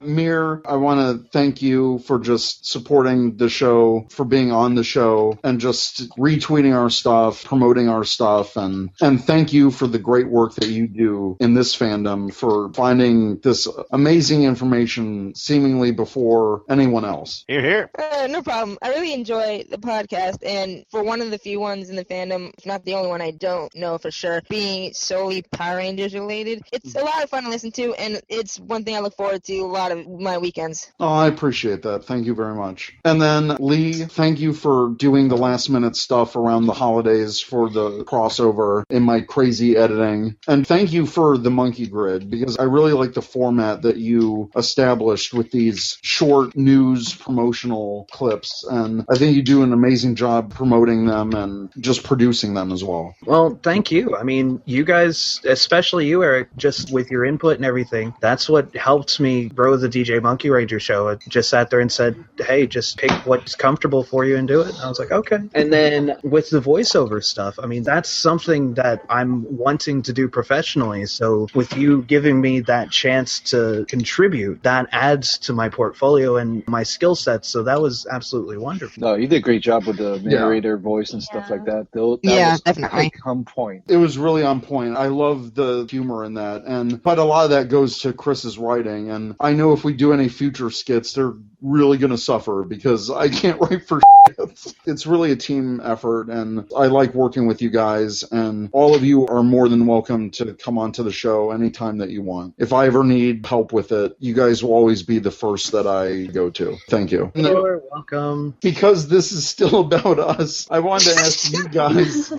Mir, I want to thank you for just supporting the show, for being on the show, and just retweeting our stuff, promoting our stuff, and thank you for the great work that you do in this fandom, for finding this amazing information seemingly before anyone else. Hear, hear. No problem. I really enjoy the podcast, and for one of the few ones in the fandom, if not the only one I don't know for sure, being solely Power Rangers related, it's a lot of fun to listen to, and it's one thing I look forward to a lot of my weekends. Oh, I appreciate that. Thank you very much. And then, Lee, thank you for doing the last-minute stuff around the holidays for the crossover in my crazy editing. And thank you for the Monkey Grid, because I really like the format that you established with these short news promotional clips. And I think you do an amazing job promoting them and just producing them as well. Well, thank you. I mean, you guys, especially you, Eric, just with your input and everything, that's what helped me grow the DJ Monkie Ranger show. I just sat there and said, hey, just pick what's comfortable for you and do it. And I was like, okay. And then with the voiceover stuff, I mean, that's something that I'm wanting to do professionally. So with you giving me that chance to contribute, that adds to my portfolio and my skill set. So that was absolutely wonderful. No, you did a great job with the narrator voice and stuff like that. That was definitely on point. It was really on point. I love the humor in that. But a lot of that goes to Chris's writing. And I know if we do any future skits, they're really going to suffer because I can't write for shit. It's really a team effort, and I like working with you guys, and all of you are more than welcome to come onto the show anytime that you want. If I ever need help with it, you guys will always be the first that I go to. Thank you. You're welcome. Because this is still about us, I wanted to ask you guys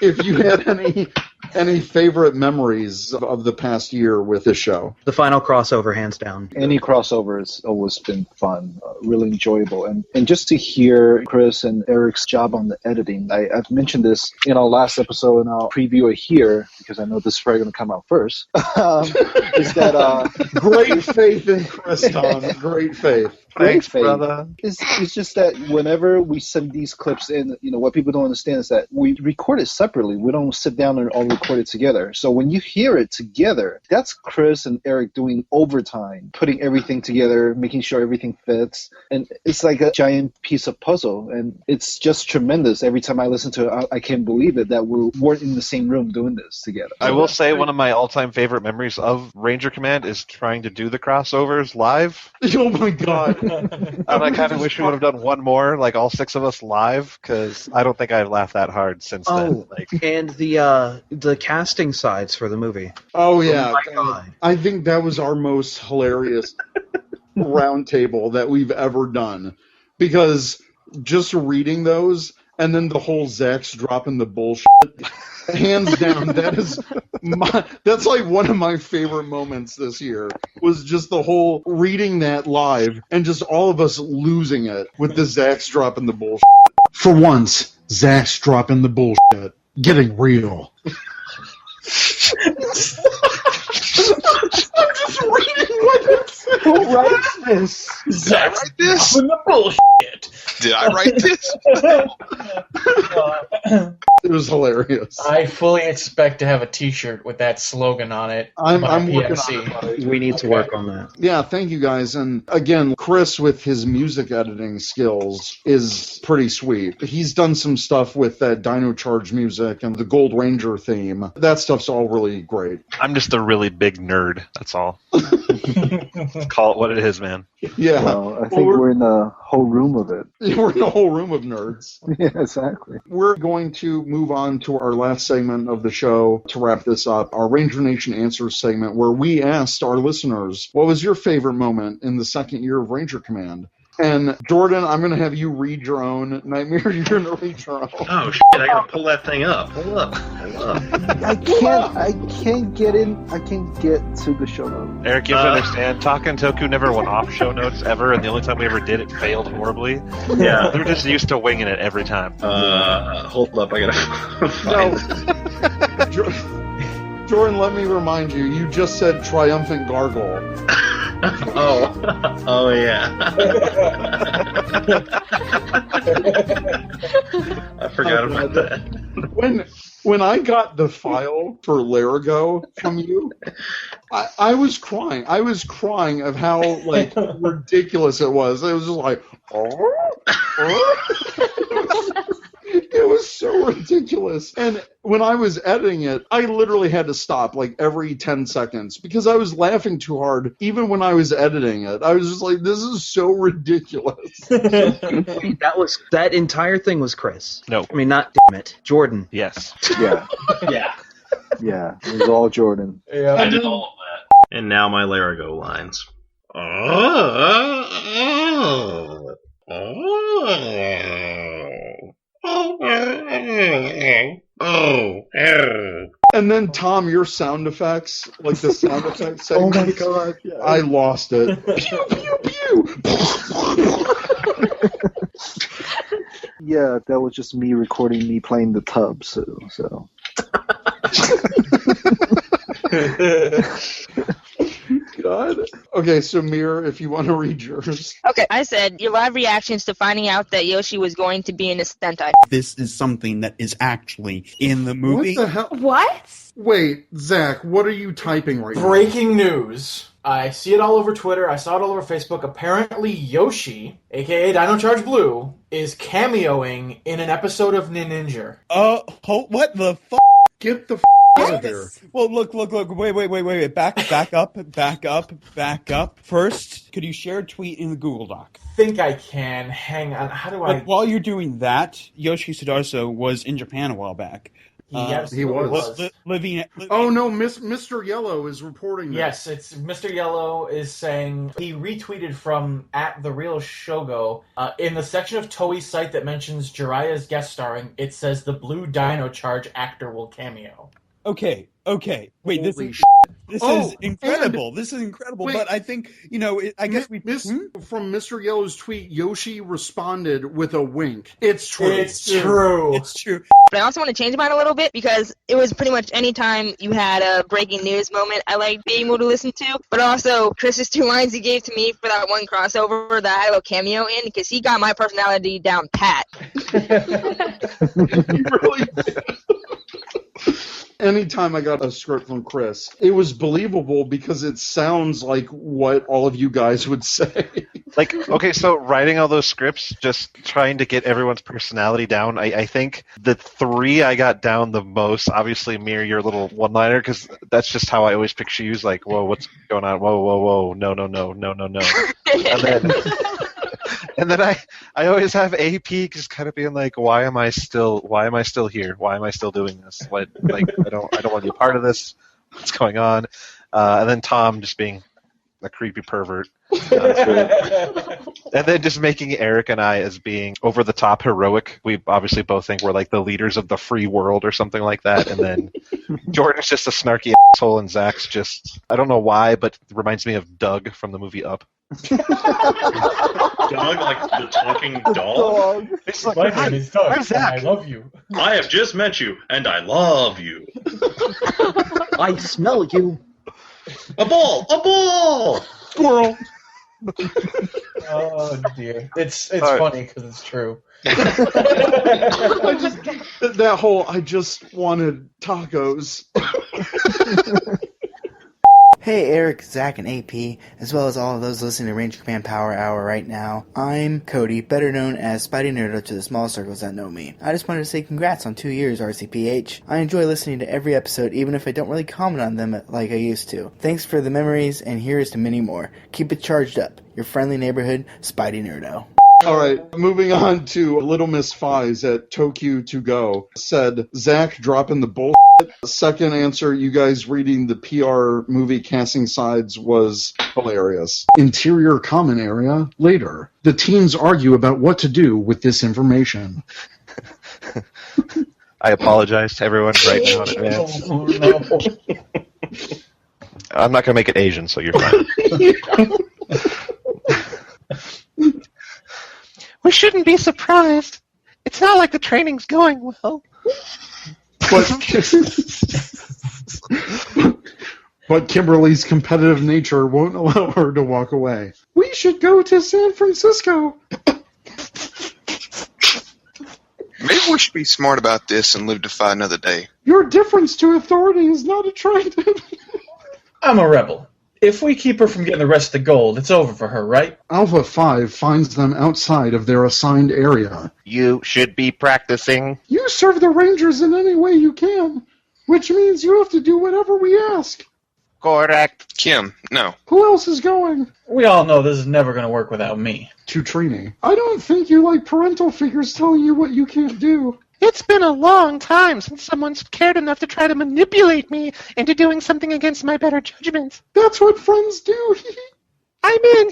if you had any favorite memories of the past year with this show. The final crossover, hands down. Any crossover has always been fun, really enjoyable. And just to hear Chris and Eric's job on the editing, I've mentioned this in our last episode, and I'll preview it here because I know this is probably going to come out first. Is that great faith in Chris, Tom. Great faith. Thanks, brother. It's just that whenever we send these clips in, what people don't understand is that we record it separately. We don't sit down and all record it together. So when you hear it together, that's Chris and Eric doing overtime, putting everything together, making sure everything fits. And it's like a giant piece of puzzle. And it's just tremendous. Every time I listen to it, I can't believe it that we weren't in the same room doing this together. I will say one of my all-time favorite memories of Ranger Command is trying to do the crossovers live. Oh my god. I kind of wish we would have done one more, like all six of us live, because I don't think I've laughed that hard since then. And the casting sides for the movie. Oh yeah. Oh my God. I think that was our most hilarious roundtable that we've ever done, because just reading those and then the whole Zach's dropping the bullshit, hands down, that's like one of my favorite moments this year, was just the whole reading that live and just all of us losing it with the Zach's dropping the bullshit. For once, Zach's dropping the bullshit. Getting real. I'm just reading what it says. Who writes this? Did I write this? The bullshit. Did I write this? It was hilarious. I fully expect to have a T-shirt with that slogan on it. I'm working PFC. on it. We need to work on that. Yeah, thank you guys. And again, Chris with his music editing skills is pretty sweet. He's done some stuff with that Dino Charge music and the Gold Ranger theme. That stuff's all really great. I'm just a really big nerd, that's all. Call it what it is, man. Yeah. Well, I think we're in a whole room of it. We're in a whole room of nerds. Yeah, exactly. We're going to move on to our last segment of the show to wrap this up, our Ranger Nation Answers segment, where we asked our listeners, what was your favorite moment in the second year of Ranger Command? And Jordan, I'm going to have you read your own. Nightmare, you're going to read your own. Oh shit! I gotta pull that thing up. Hold up. I can't get in. I can't get to the show notes. Eric, you have to understand, Talkin Toku never went off show notes ever, and the only time we ever did it failed horribly. Yeah. They're just used to winging it every time. Hold up, I gotta find it. Jordan, let me remind you, you just said triumphant gargle. Oh yeah. I forgot about that. When I got the file for Larago from you, I was crying. I was crying of how ridiculous it was. It was just like, it was so ridiculous. And when I was editing it, I literally had to stop every 10 seconds because I was laughing too hard. Even when I was editing it, I was just like, this is so ridiculous. That entire thing was Chris. No. I mean, not damn it. Jordan. Yes. Yeah. Yeah. Yeah. It was all Jordan. Yeah. I did all of that. And now my Larago lines. And then, Tom, your sound effects, the sound effects segment. Oh my god. Yeah. I lost it. Pew, pew, pew. Yeah, that was just me recording me playing the tub, so. God. Okay, so Mir, if you want to read yours. Okay, I said your live reactions to finding out that Yoshi was going to be in a Sentai. This is something that is actually in the movie. What the hell? What? Wait, Zach, what are you typing right now? Breaking news. I see it all over Twitter. I saw it all over Facebook. Apparently, Yoshi, a.k.a. Dino Charge Blue, is cameoing in an episode of Ninja. What the fuck? Get the out of there. Well, look. Wait. Back up. First, could you share a tweet in the Google Doc? Think I can. Hang on. How do I... While you're doing that, Yoshi Sudarso was in Japan a while back. Yes, he was. Living. Oh no, Mr. Yellow is reporting that. Yes, it's Mr. Yellow is saying he retweeted from @TheRealShogo. In the section of Toei's site that mentions Jiraiya's guest starring, it says the Blue Dino Charge actor will cameo. Okay. Wait, this is incredible. This is incredible. Wait. But I think, I guess from Mr. Yellow's tweet, Yoshi responded with a wink. It's true. It's true. But I also want to change mine a little bit because it was pretty much any time you had a breaking news moment I like being able to listen to. But also, Chris's 2 lines he gave to me for that one crossover that I had a cameo in because he got my personality down pat. He really did. Anytime I got a script from Chris, it was believable because it sounds like what all of you guys would say. Okay, so writing all those scripts, just trying to get everyone's personality down, I think the 3 I got down the most, obviously, Mir, your little one-liner, because that's just how I always picture you, like, whoa, what's going on? Whoa, no. And then I always have AP just kind of being like, why am I still here? Why am I still doing this? I don't want to be a part of this. What's going on? And then Tom just being a creepy pervert. And then just making Eric and I as being over the top heroic. We obviously both think we're like the leaders of the free world or something like that. And then Jordan's just a snarky asshole, and Zach's just, I don't know why, but it reminds me of Doug from the movie Up. Doug, like the talking dog? It's like, My name is Doug, and I love you. I have just met you, and I love you. I smell you. A ball! Squirrel! Oh dear. It's funny because it's true. I just wanted tacos. Hey Eric, Zach, and AP, as well as all of those listening to Ranger Command Power Hour right now. I'm Cody, better known as Spidey Nerdo to the small circles that know me. I just wanted to say congrats on 2 years, RCPH. I enjoy listening to every episode, even if I don't really comment on them like I used to. Thanks for the memories, and here's to many more. Keep it charged up. Your friendly neighborhood, Spidey Nerdo. All right, moving on to Little Miss Fies at Tokyo to Go. Said, Zach dropping the bullshit. Second answer, you guys reading the PR movie casting sides was hilarious. Interior common area later. The teens argue about what to do with this information. I apologize to everyone right now in advance. Oh, no. I'm not going to make it Asian, so you're fine. We shouldn't be surprised. It's not like the training's going well. But Kimberly's competitive nature won't allow her to walk away. We should go to San Francisco. Maybe we should be smart about this and live to fight another day. Your difference to authority is not attractive. I'm a rebel. If we keep her from getting the rest of the gold, it's over for her, right? Alpha 5 finds them outside of their assigned area. You should be practicing. You serve the Rangers in any way you can, which means you have to do whatever we ask. Correct. Kim, no. Who else is going? We all know this is never going to work without me. To Trini. I don't think you like parental figures telling you what you can't do. It's been a long time since someone's cared enough to try to manipulate me into doing something against my better judgment. That's what friends do. I'm in.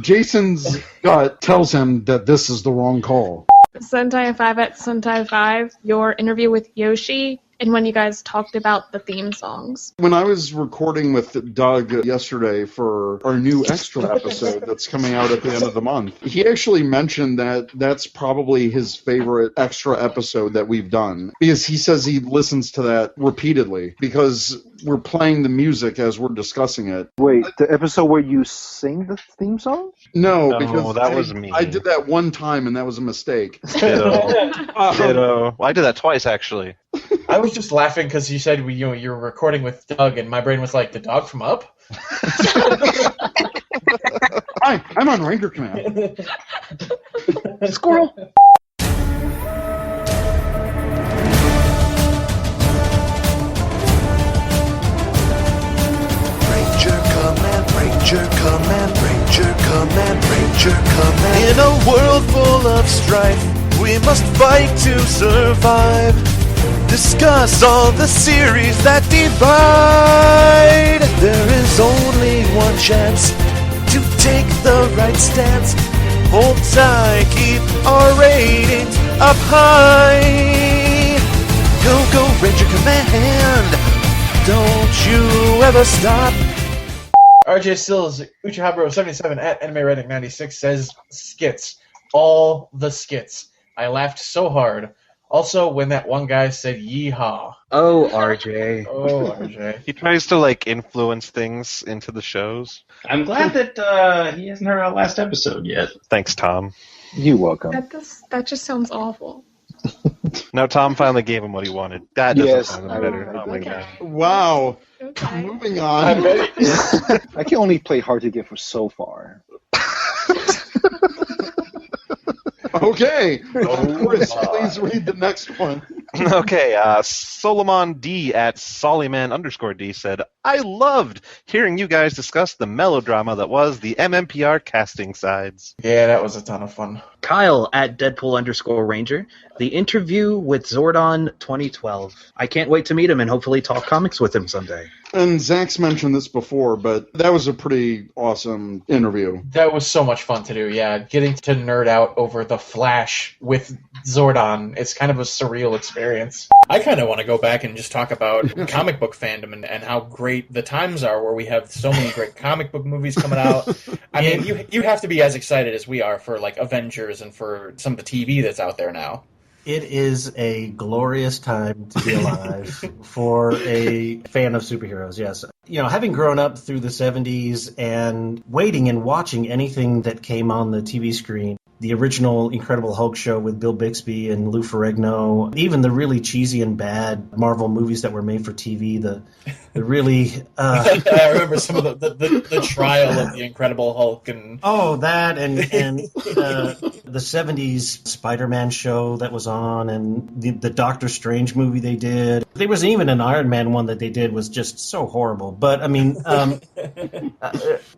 Jason's gut tells him that this is the wrong call. Sentai 5 at Sentai 5, your interview with Yoshi, and when you guys talked about the theme songs. When I was recording with Doug yesterday for our new extra episode that's coming out at the end of the month, he actually mentioned that that's probably his favorite extra episode that we've done, because he says he listens to that repeatedly because we're playing the music as we're discussing it. Wait, the episode where you sing the theme song? No, because that was me. I did that one time and that was a mistake. Ditto. Ditto. Well, I did that twice, actually. I was just laughing because you said you're recording with Doug, and my brain was like, the dog from Up? Hi, I'm on Ranger Command. Squirrel! Ranger Command, Ranger Command, Ranger Command, Ranger Command. In a world full of strife, we must fight to survive. Discuss all the series that divide. There is only one chance to take the right stance. Hold tight, keep our ratings up high. Go, go, Ranger Command. Don't you ever stop. RJ Stills, Uchihabro77 at Anime Redding 96 says skits. All the skits. I laughed so hard. Also, when that one guy said yeehaw. Oh, RJ. Oh, RJ. He tries to, influence things into the shows. I'm glad that he hasn't heard our last episode yet. Thanks, Tom. You're welcome. That just sounds awful. No, Tom finally gave him what he wanted. That doesn't Yes, sound I better. will. Oh, my God. Wow. Okay. Moving on. I can only play hard to get for so far. Okay. Chris, please read the next one. Okay, Solomon D at Soliman_D said, I loved hearing you guys discuss the melodrama that was the MMPR casting sides. Yeah, that was a ton of fun. Kyle at Deadpool_Ranger, the interview with Zordon 2012. I can't wait to meet him and hopefully talk comics with him someday. And Zach's mentioned this before, but that was a pretty awesome interview. That was so much fun to do, yeah. Getting to nerd out over the Flash with Zordon is kind of a surreal experience. I kind of want to go back and just talk about comic book fandom and how great the times are where we have so many great comic book movies coming out. I mean, you have to be as excited as we are for, Avengers and for some of the TV that's out there now. It is a glorious time to be alive for a fan of superheroes, yes. You know, having grown up through the 70s and waiting and watching anything that came on the TV screen, the original Incredible Hulk show with Bill Bixby and Lou Ferrigno, even the really cheesy and bad Marvel movies that were made for TV, the really... I remember some of the trial of the Incredible Hulk and... Oh, that and the 70s Spider-Man show that was on, and the Doctor Strange movie they did. There was even an Iron Man one that they did was just so horrible. But, I mean,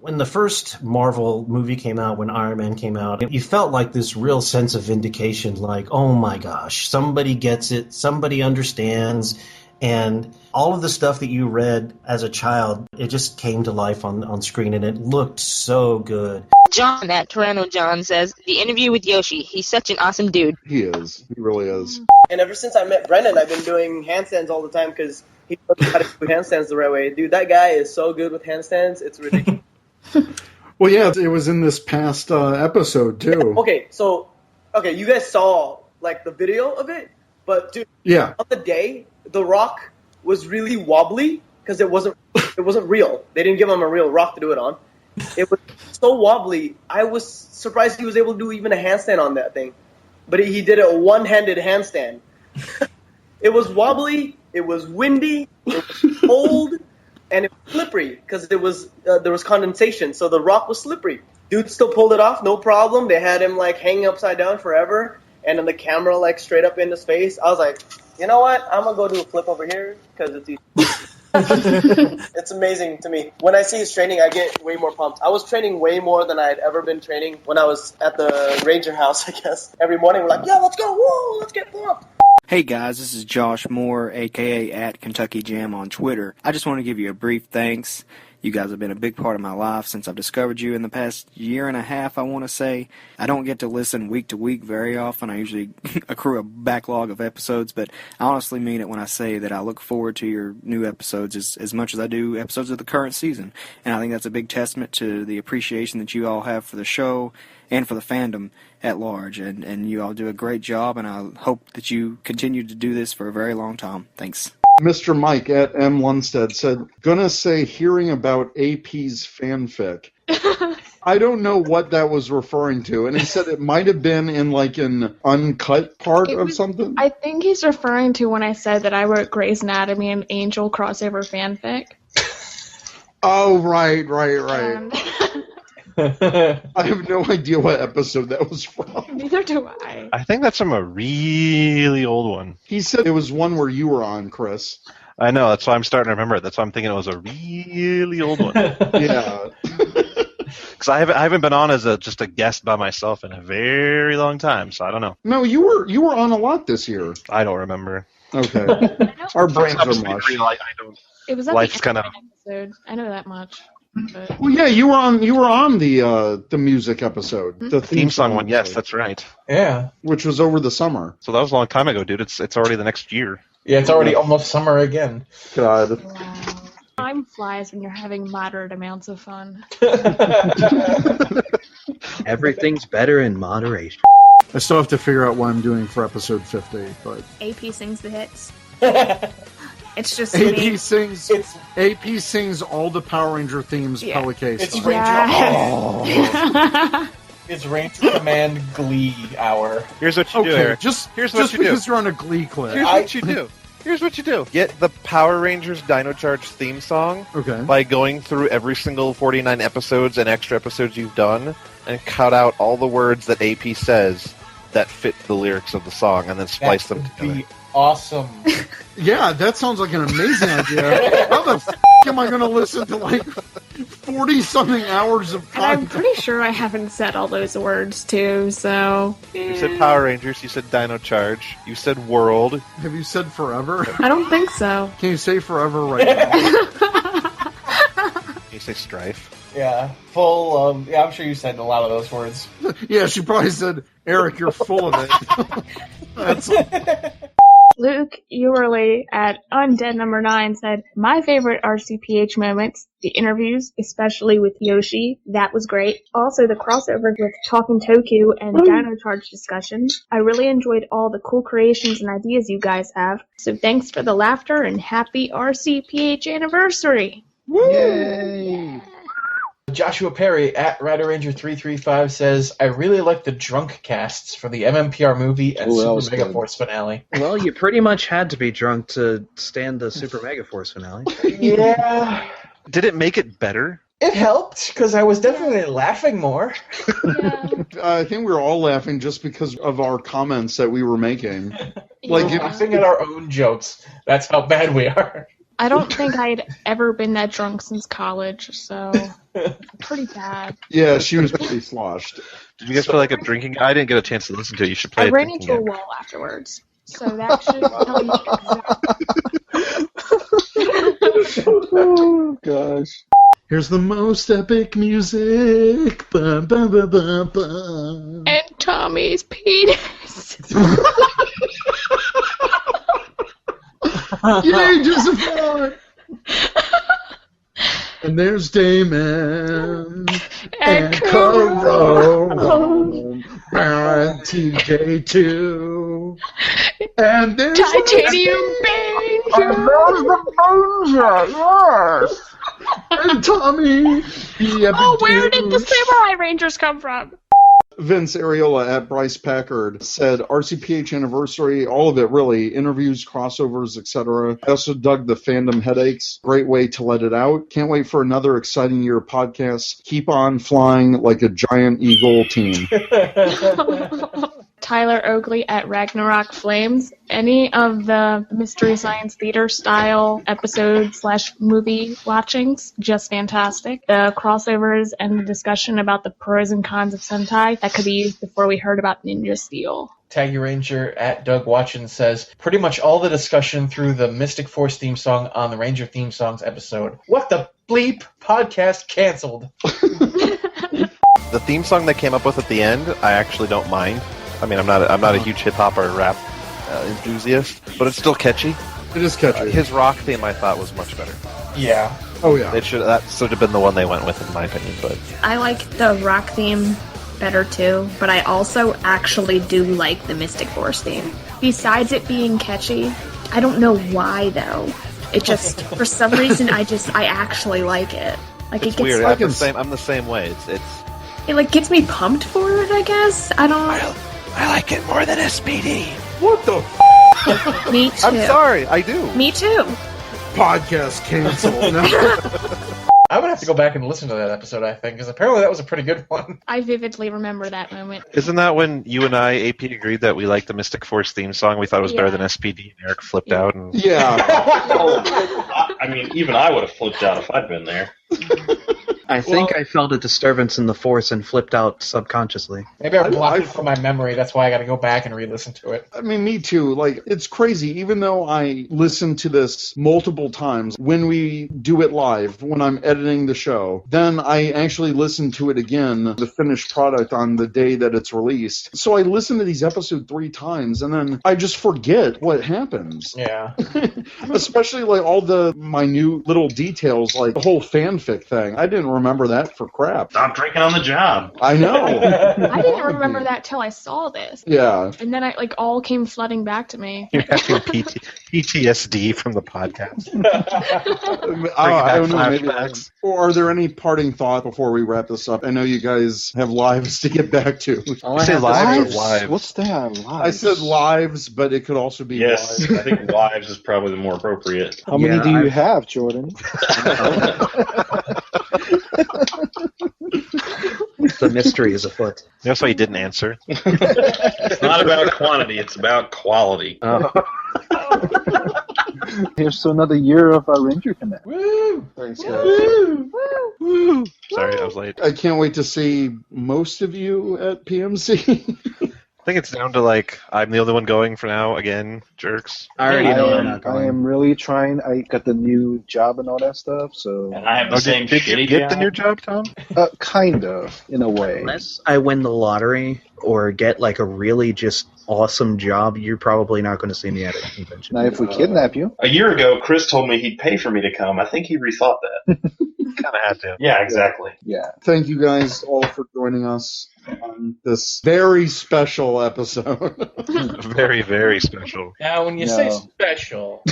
when the first Marvel movie came out, when Iron Man came out, you felt like this real sense of vindication, like, oh my gosh, somebody gets it, somebody understands. And all of the stuff that you read as a child, it just came to life on screen, and it looked so good. John at Toronto John says, the interview with Yoshi, he's such an awesome dude. He is. He really is. And ever since I met Brendan, I've been doing handstands all the time because he knows how to do handstands the right way. Dude, that guy is so good with handstands, it's ridiculous. Well, yeah, it was in this past episode, too. Okay, you guys saw, like, the video of it, but, dude, Yeah. on the day, The Rock was really wobbly because it wasn't real. They didn't give him a real rock to do it on. It was so wobbly. I was surprised he was able to do even a handstand on that thing. But he did a one-handed handstand. It was wobbly, it was windy, it was cold, and it was slippery because there was condensation. So The Rock was slippery. Dude still pulled it off, no problem. They had him like hanging upside down forever, and then the camera like straight up in his face. I was like, you know what? I'm gonna go do a flip over here because it's easy. It's amazing to me. When I see his training, I get way more pumped. I was training way more than I had ever been training when I was at the Ranger house, I guess. Every morning we're like, yeah, let's go, whoa, let's get pumped. Hey guys, this is Josh Moore, aka at Kentucky Jam on Twitter. I just want to give you a brief thanks. You guys have been a big part of my life since I've discovered you in the past year and a half, I want to say. I don't get to listen week to week very often. I usually accrue a backlog of episodes, but I honestly mean it when I say that I look forward to your new episodes as much as I do episodes of the current season. And I think that's a big testament to the appreciation that you all have for the show and for the fandom at large. And you all do a great job, and I hope that you continue to do this for a very long time. Thanks. Mr. Mike at M. Lundstedt said, gonna say hearing about AP's fanfic. I don't know what that was referring to. And he said it might have been in like an uncut part of something. I think he's referring to when I said that I wrote Grey's Anatomy and Angel crossover fanfic. Oh, right. I have no idea what episode that was from. Neither do I. I think that's from a really old one. He said it was one where you were on, Chris. I know, that's why I'm starting to remember it. That's why I'm thinking it was a really old one. Yeah. Because I haven't been on as just a guest by myself in a very long time, so I don't know. No, you were on a lot this year. I don't remember. Okay. Our brains are mush. It was at Life's the end kind of of the episode. I know that much. But... Well, yeah, you were on the music episode, the theme song one. Yes, that's right. Yeah, which was over the summer. So that was a long time ago, dude. It's already the next year. Yeah, it's already almost summer again. God. Wow. Time flies when you're having moderate amounts of fun. Everything's better in moderation. I still have to figure out what I'm doing for episode 50, but AP sings the hits. It's just AP me. sings all the Power Ranger themes. Yeah. Pelican. It's style. Ranger. It's Ranger Command Glee hour. Here's what you do, Eric. Here's what you do. Because you're on a Glee clip. Here's what you do. Here's what you do. Get the Power Rangers Dino Charge theme song by going through every single 49 episodes and extra episodes you've done and cut out all the words that AP says that fit the lyrics of the song and then splice them together. Awesome. Yeah, that sounds like an amazing idea. How the f*** am I going to listen to like 40-something hours of And I'm content? pretty sure I haven't said all those words too, so... You said Power Rangers, you said Dino Charge, you said World. Have you said forever? I don't think so. Can you say forever right now? Can you say Strife? Yeah, full. Yeah, I'm sure you said a lot of those words. Yeah, she probably said, Eric, you're full of it. That's... Luke Ewerly at Undead Number 9 said, my favorite RCPH moments, the interviews, especially with Yoshi, that was great. Also the crossover with Talkin Toku and Dino Charge discussions. I really enjoyed all the cool creations and ideas you guys have. So thanks for the laughter and happy RCPH anniversary. Yay! Joshua Perry at RiderRanger335 says, I really like the drunk casts for the MMPR movie and Super Megaforce finale. Well, you pretty much had to be drunk to stand the Super Megaforce finale. Yeah. Did it make it better? It helped, because I was definitely laughing more. I think we were all laughing just because of our comments that we were making. Like laughing at our own jokes. That's how bad we are. I don't think I'd ever been that drunk since college, so pretty bad. Yeah, she was pretty sloshed. Did you guys feel like a drinking? I didn't get a chance to listen to it. You should play I it. ran into a wall afterwards, so that should tell you exactly. Oh, gosh. Here's the most epic music. Ba, ba, ba, ba, ba. And Tommy's penis. Yay, Joseph! And there's Damon and Corone and TJ2 and there's Titanium Banger. And there's the Banger, yes. And Tommy. Oh, where did the Samurai Rangers come from? Vince Areola at Bryce Packard said, RCPH anniversary, all of it really, interviews, crossovers, etc. I also dug the fandom headaches. Great way to let it out. Can't wait for another exciting year of podcasts. Keep on flying like a giant eagle team. Tyler Oakley at Ragnarok Flames. Any of the Mystery Science Theater style episode/movie watchings, just fantastic. The crossovers and the discussion about the pros and cons of Sentai that could be used before we heard about Ninja Steel. Taggy Ranger at Doug Watchin says, pretty much all the discussion through the Mystic Force theme song on the Ranger theme songs episode. What the bleep? Podcast canceled. The theme song they came up with at the end, I actually don't mind. I mean, I'm not a huge hip hop or rap enthusiast, but it's still catchy. It is catchy. His rock theme, I thought, was much better. Yeah. Oh yeah. That should have been the one they went with, in my opinion. But I like the rock theme better too, but I also actually do like the Mystic Force theme. Besides it being catchy, I don't know why though. It just for some reason I actually like it. Like it's it gets weird. like I'm the same way. it like gets me pumped for it. I guess I like it more than SPD. What the? Me too. I'm sorry, I do. Me too. Podcast canceled. No. I would have to go back and listen to that episode, I think, because apparently that was a pretty good one. I vividly remember that moment. Isn't that when you and I, AP, agreed that we liked the Mystic Force theme song? We thought it was better than SPD, and Eric flipped out. And... Yeah. I mean, even I would have flipped out if I'd been there. I think I felt a disturbance in the Force and flipped out subconsciously. Maybe I blocked it from my memory. That's why I got to go back and re-listen to it. I mean, me too. Like, it's crazy. Even though I listen to this multiple times, when we do it live, when I'm editing the show, then I actually listen to it again, the finished product, on the day that it's released. So I listen to these episodes 3 times, and then I just forget what happens. Yeah. Especially, like, all the minute little details, like the whole fanfic thing. I didn't remember that for crap. Stop drinking on the job. I know. I didn't remember that till I saw this. Yeah. And then it all came flooding back to me. You're having PTSD from the podcast. I don't know. Maybe. Or are there any parting thoughts before we wrap this up? I know you guys have lives to get back to. You say lives or lives? What's that? Lives? I said lives, but it could also be yes. lives. I think lives is probably the more appropriate. How many do you have, Jordan? The mystery is afoot. That's why you didn't answer. It's not about quantity, it's about quality. Here's to another year of Ranger Command. Woo! Thanks, guys. Woo! Woo! Sorry, I was late. I can't wait to see most of you at PMC. I think it's down to, I'm the only one going for now, again, jerks. I already know I'm not I going. am really trying. I got the new job and all that stuff, so... And I have the same Did you shitty get job. the new job, Tom? Kind of, in a way. Unless I win the lottery or get a really just awesome job, you're probably not going to see me at a convention. Now, if we kidnap you... A year ago, Chris told me he'd pay for me to come. I think he rethought that. Kind of had to. Yeah, exactly. Yeah. Thank you guys all for joining us on this very special episode. Very, very special. Now, when you say special,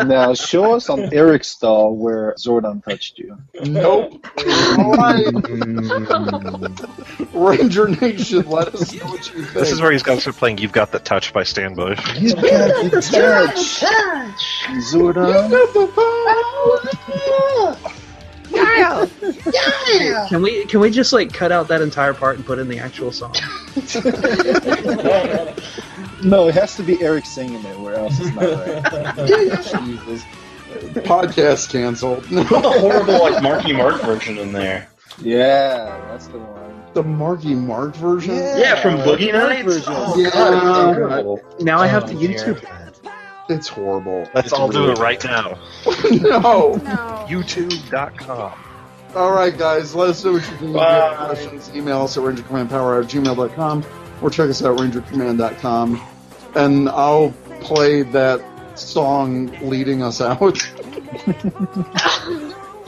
Now, show us on Eric's doll where Zordon touched you. Nope. Ranger Nation, let us know what you think. This is where he's got to start playing You've Got the Touch by Stan Bush. You got the touch. Zordon. Yeah. Can we just like cut out that entire part and put in the actual song? No, it has to be Eric singing it, where else it's not right. Jesus. Podcast canceled. Put the horrible like Marky Mark version in there. Yeah, that's the one. The Marky Mark version? Yeah, from Boogie Nights. Oh, Yeah. God, it's terrible. Now I have to YouTube that. It's horrible. Let's all do it right now. No. YouTube.com. All right, guys. Let us know what you think. If you have questions, email us at rangercommandpower@gmail.com or check us out at rangercommand.com. And I'll play that song leading us out.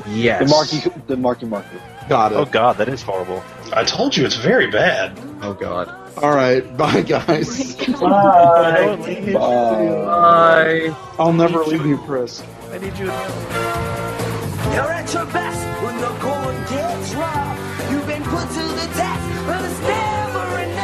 Yes. The Marky Mark. Got it. Oh, God, that is horrible. I told you it's very bad. Oh, God. All right. Bye, guys. Bye. Bye. I'll never leave you, Chris. I need you. You're at your best when the going gets rough. You've been put to the test, but it's never enough.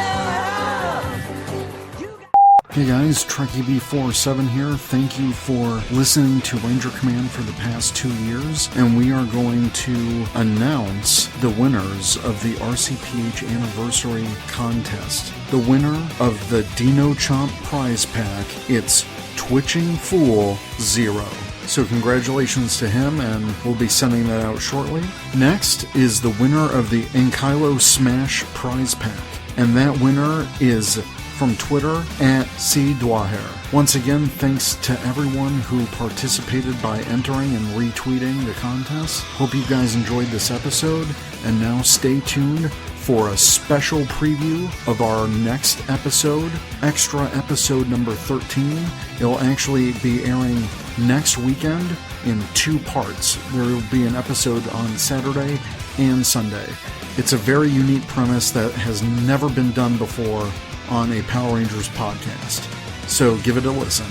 Hey guys, TrekkieB47 here. Thank you for listening to Ranger Command for the past 2 years, and we are going to announce the winners of the RCPH Anniversary Contest. The winner of the Dino Chomp prize pack, it's Twitching Fool 0. So congratulations to him, and we'll be sending that out shortly. Next is the winner of the Enkylo Smash prize pack, and that winner is from Twitter at @CDwaher. Once again, thanks to everyone who participated by entering and retweeting the contest. Hope you guys enjoyed this episode, and now stay tuned for a special preview of our next episode, extra episode number 13. It'll actually be airing next weekend in 2 parts. There will be an episode on Saturday and Sunday. It's a very unique premise that has never been done before on a Power Rangers podcast. So give it a listen.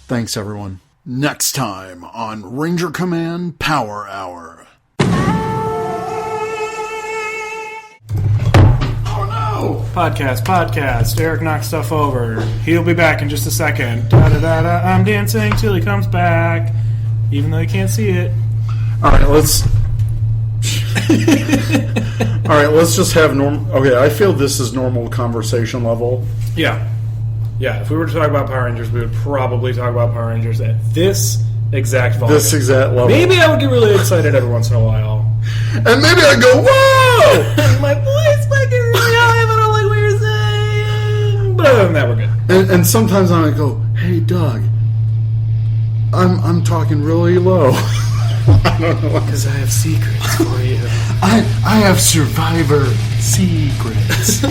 Thanks, everyone. Next time on Ranger Command Power Hour. Podcast. Eric knocks stuff over. He'll be back in just a second. Da-da-da-da. I'm dancing till he comes back, even though you can't see it. All right, let's just have normal. Okay, I feel this is normal conversation level. Yeah. If we were to talk about Power Rangers, we would probably talk about Power Rangers at this exact volume. This exact level. Maybe I would get really excited every once in a while. And maybe I'd go, whoa! My voice fucking really high, but I don't like what you're saying. But other than that, we're good. And sometimes I go, hey, Doug, I'm talking really low. I don't know. Because I have secrets for you. I have survivor secrets.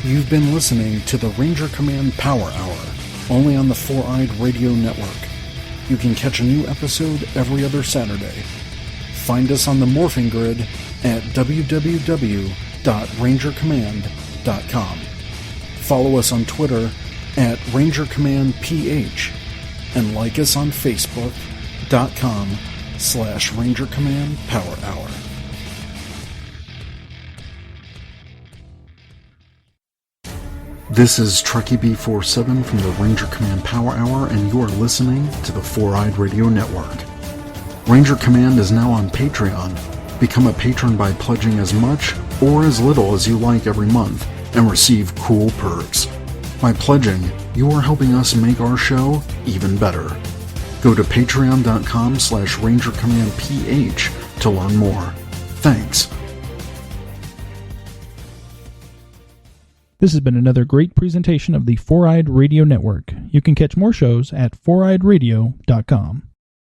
You've been listening to the Ranger Command Power Hour, only on the Four-Eyed Radio Network. You can catch a new episode every other Saturday. Find us on the morphing grid at www.rangercommand.com. Follow us on Twitter at RangerCommandPH, and like us on Facebook.com/Ranger Command Power Hour. This is TrekkieB47 from the Ranger Command Power Hour, and you are listening to the Four-Eyed Radio Network. Ranger Command is now on Patreon. Become a patron by pledging as much or as little as you like every month and receive cool perks. By pledging, you are helping us make our show even better. Go to patreon.com/RangerCommandPH to learn more. Thanks. This has been another great presentation of the Four-Eyed Radio Network. You can catch more shows at foureyedradio.com.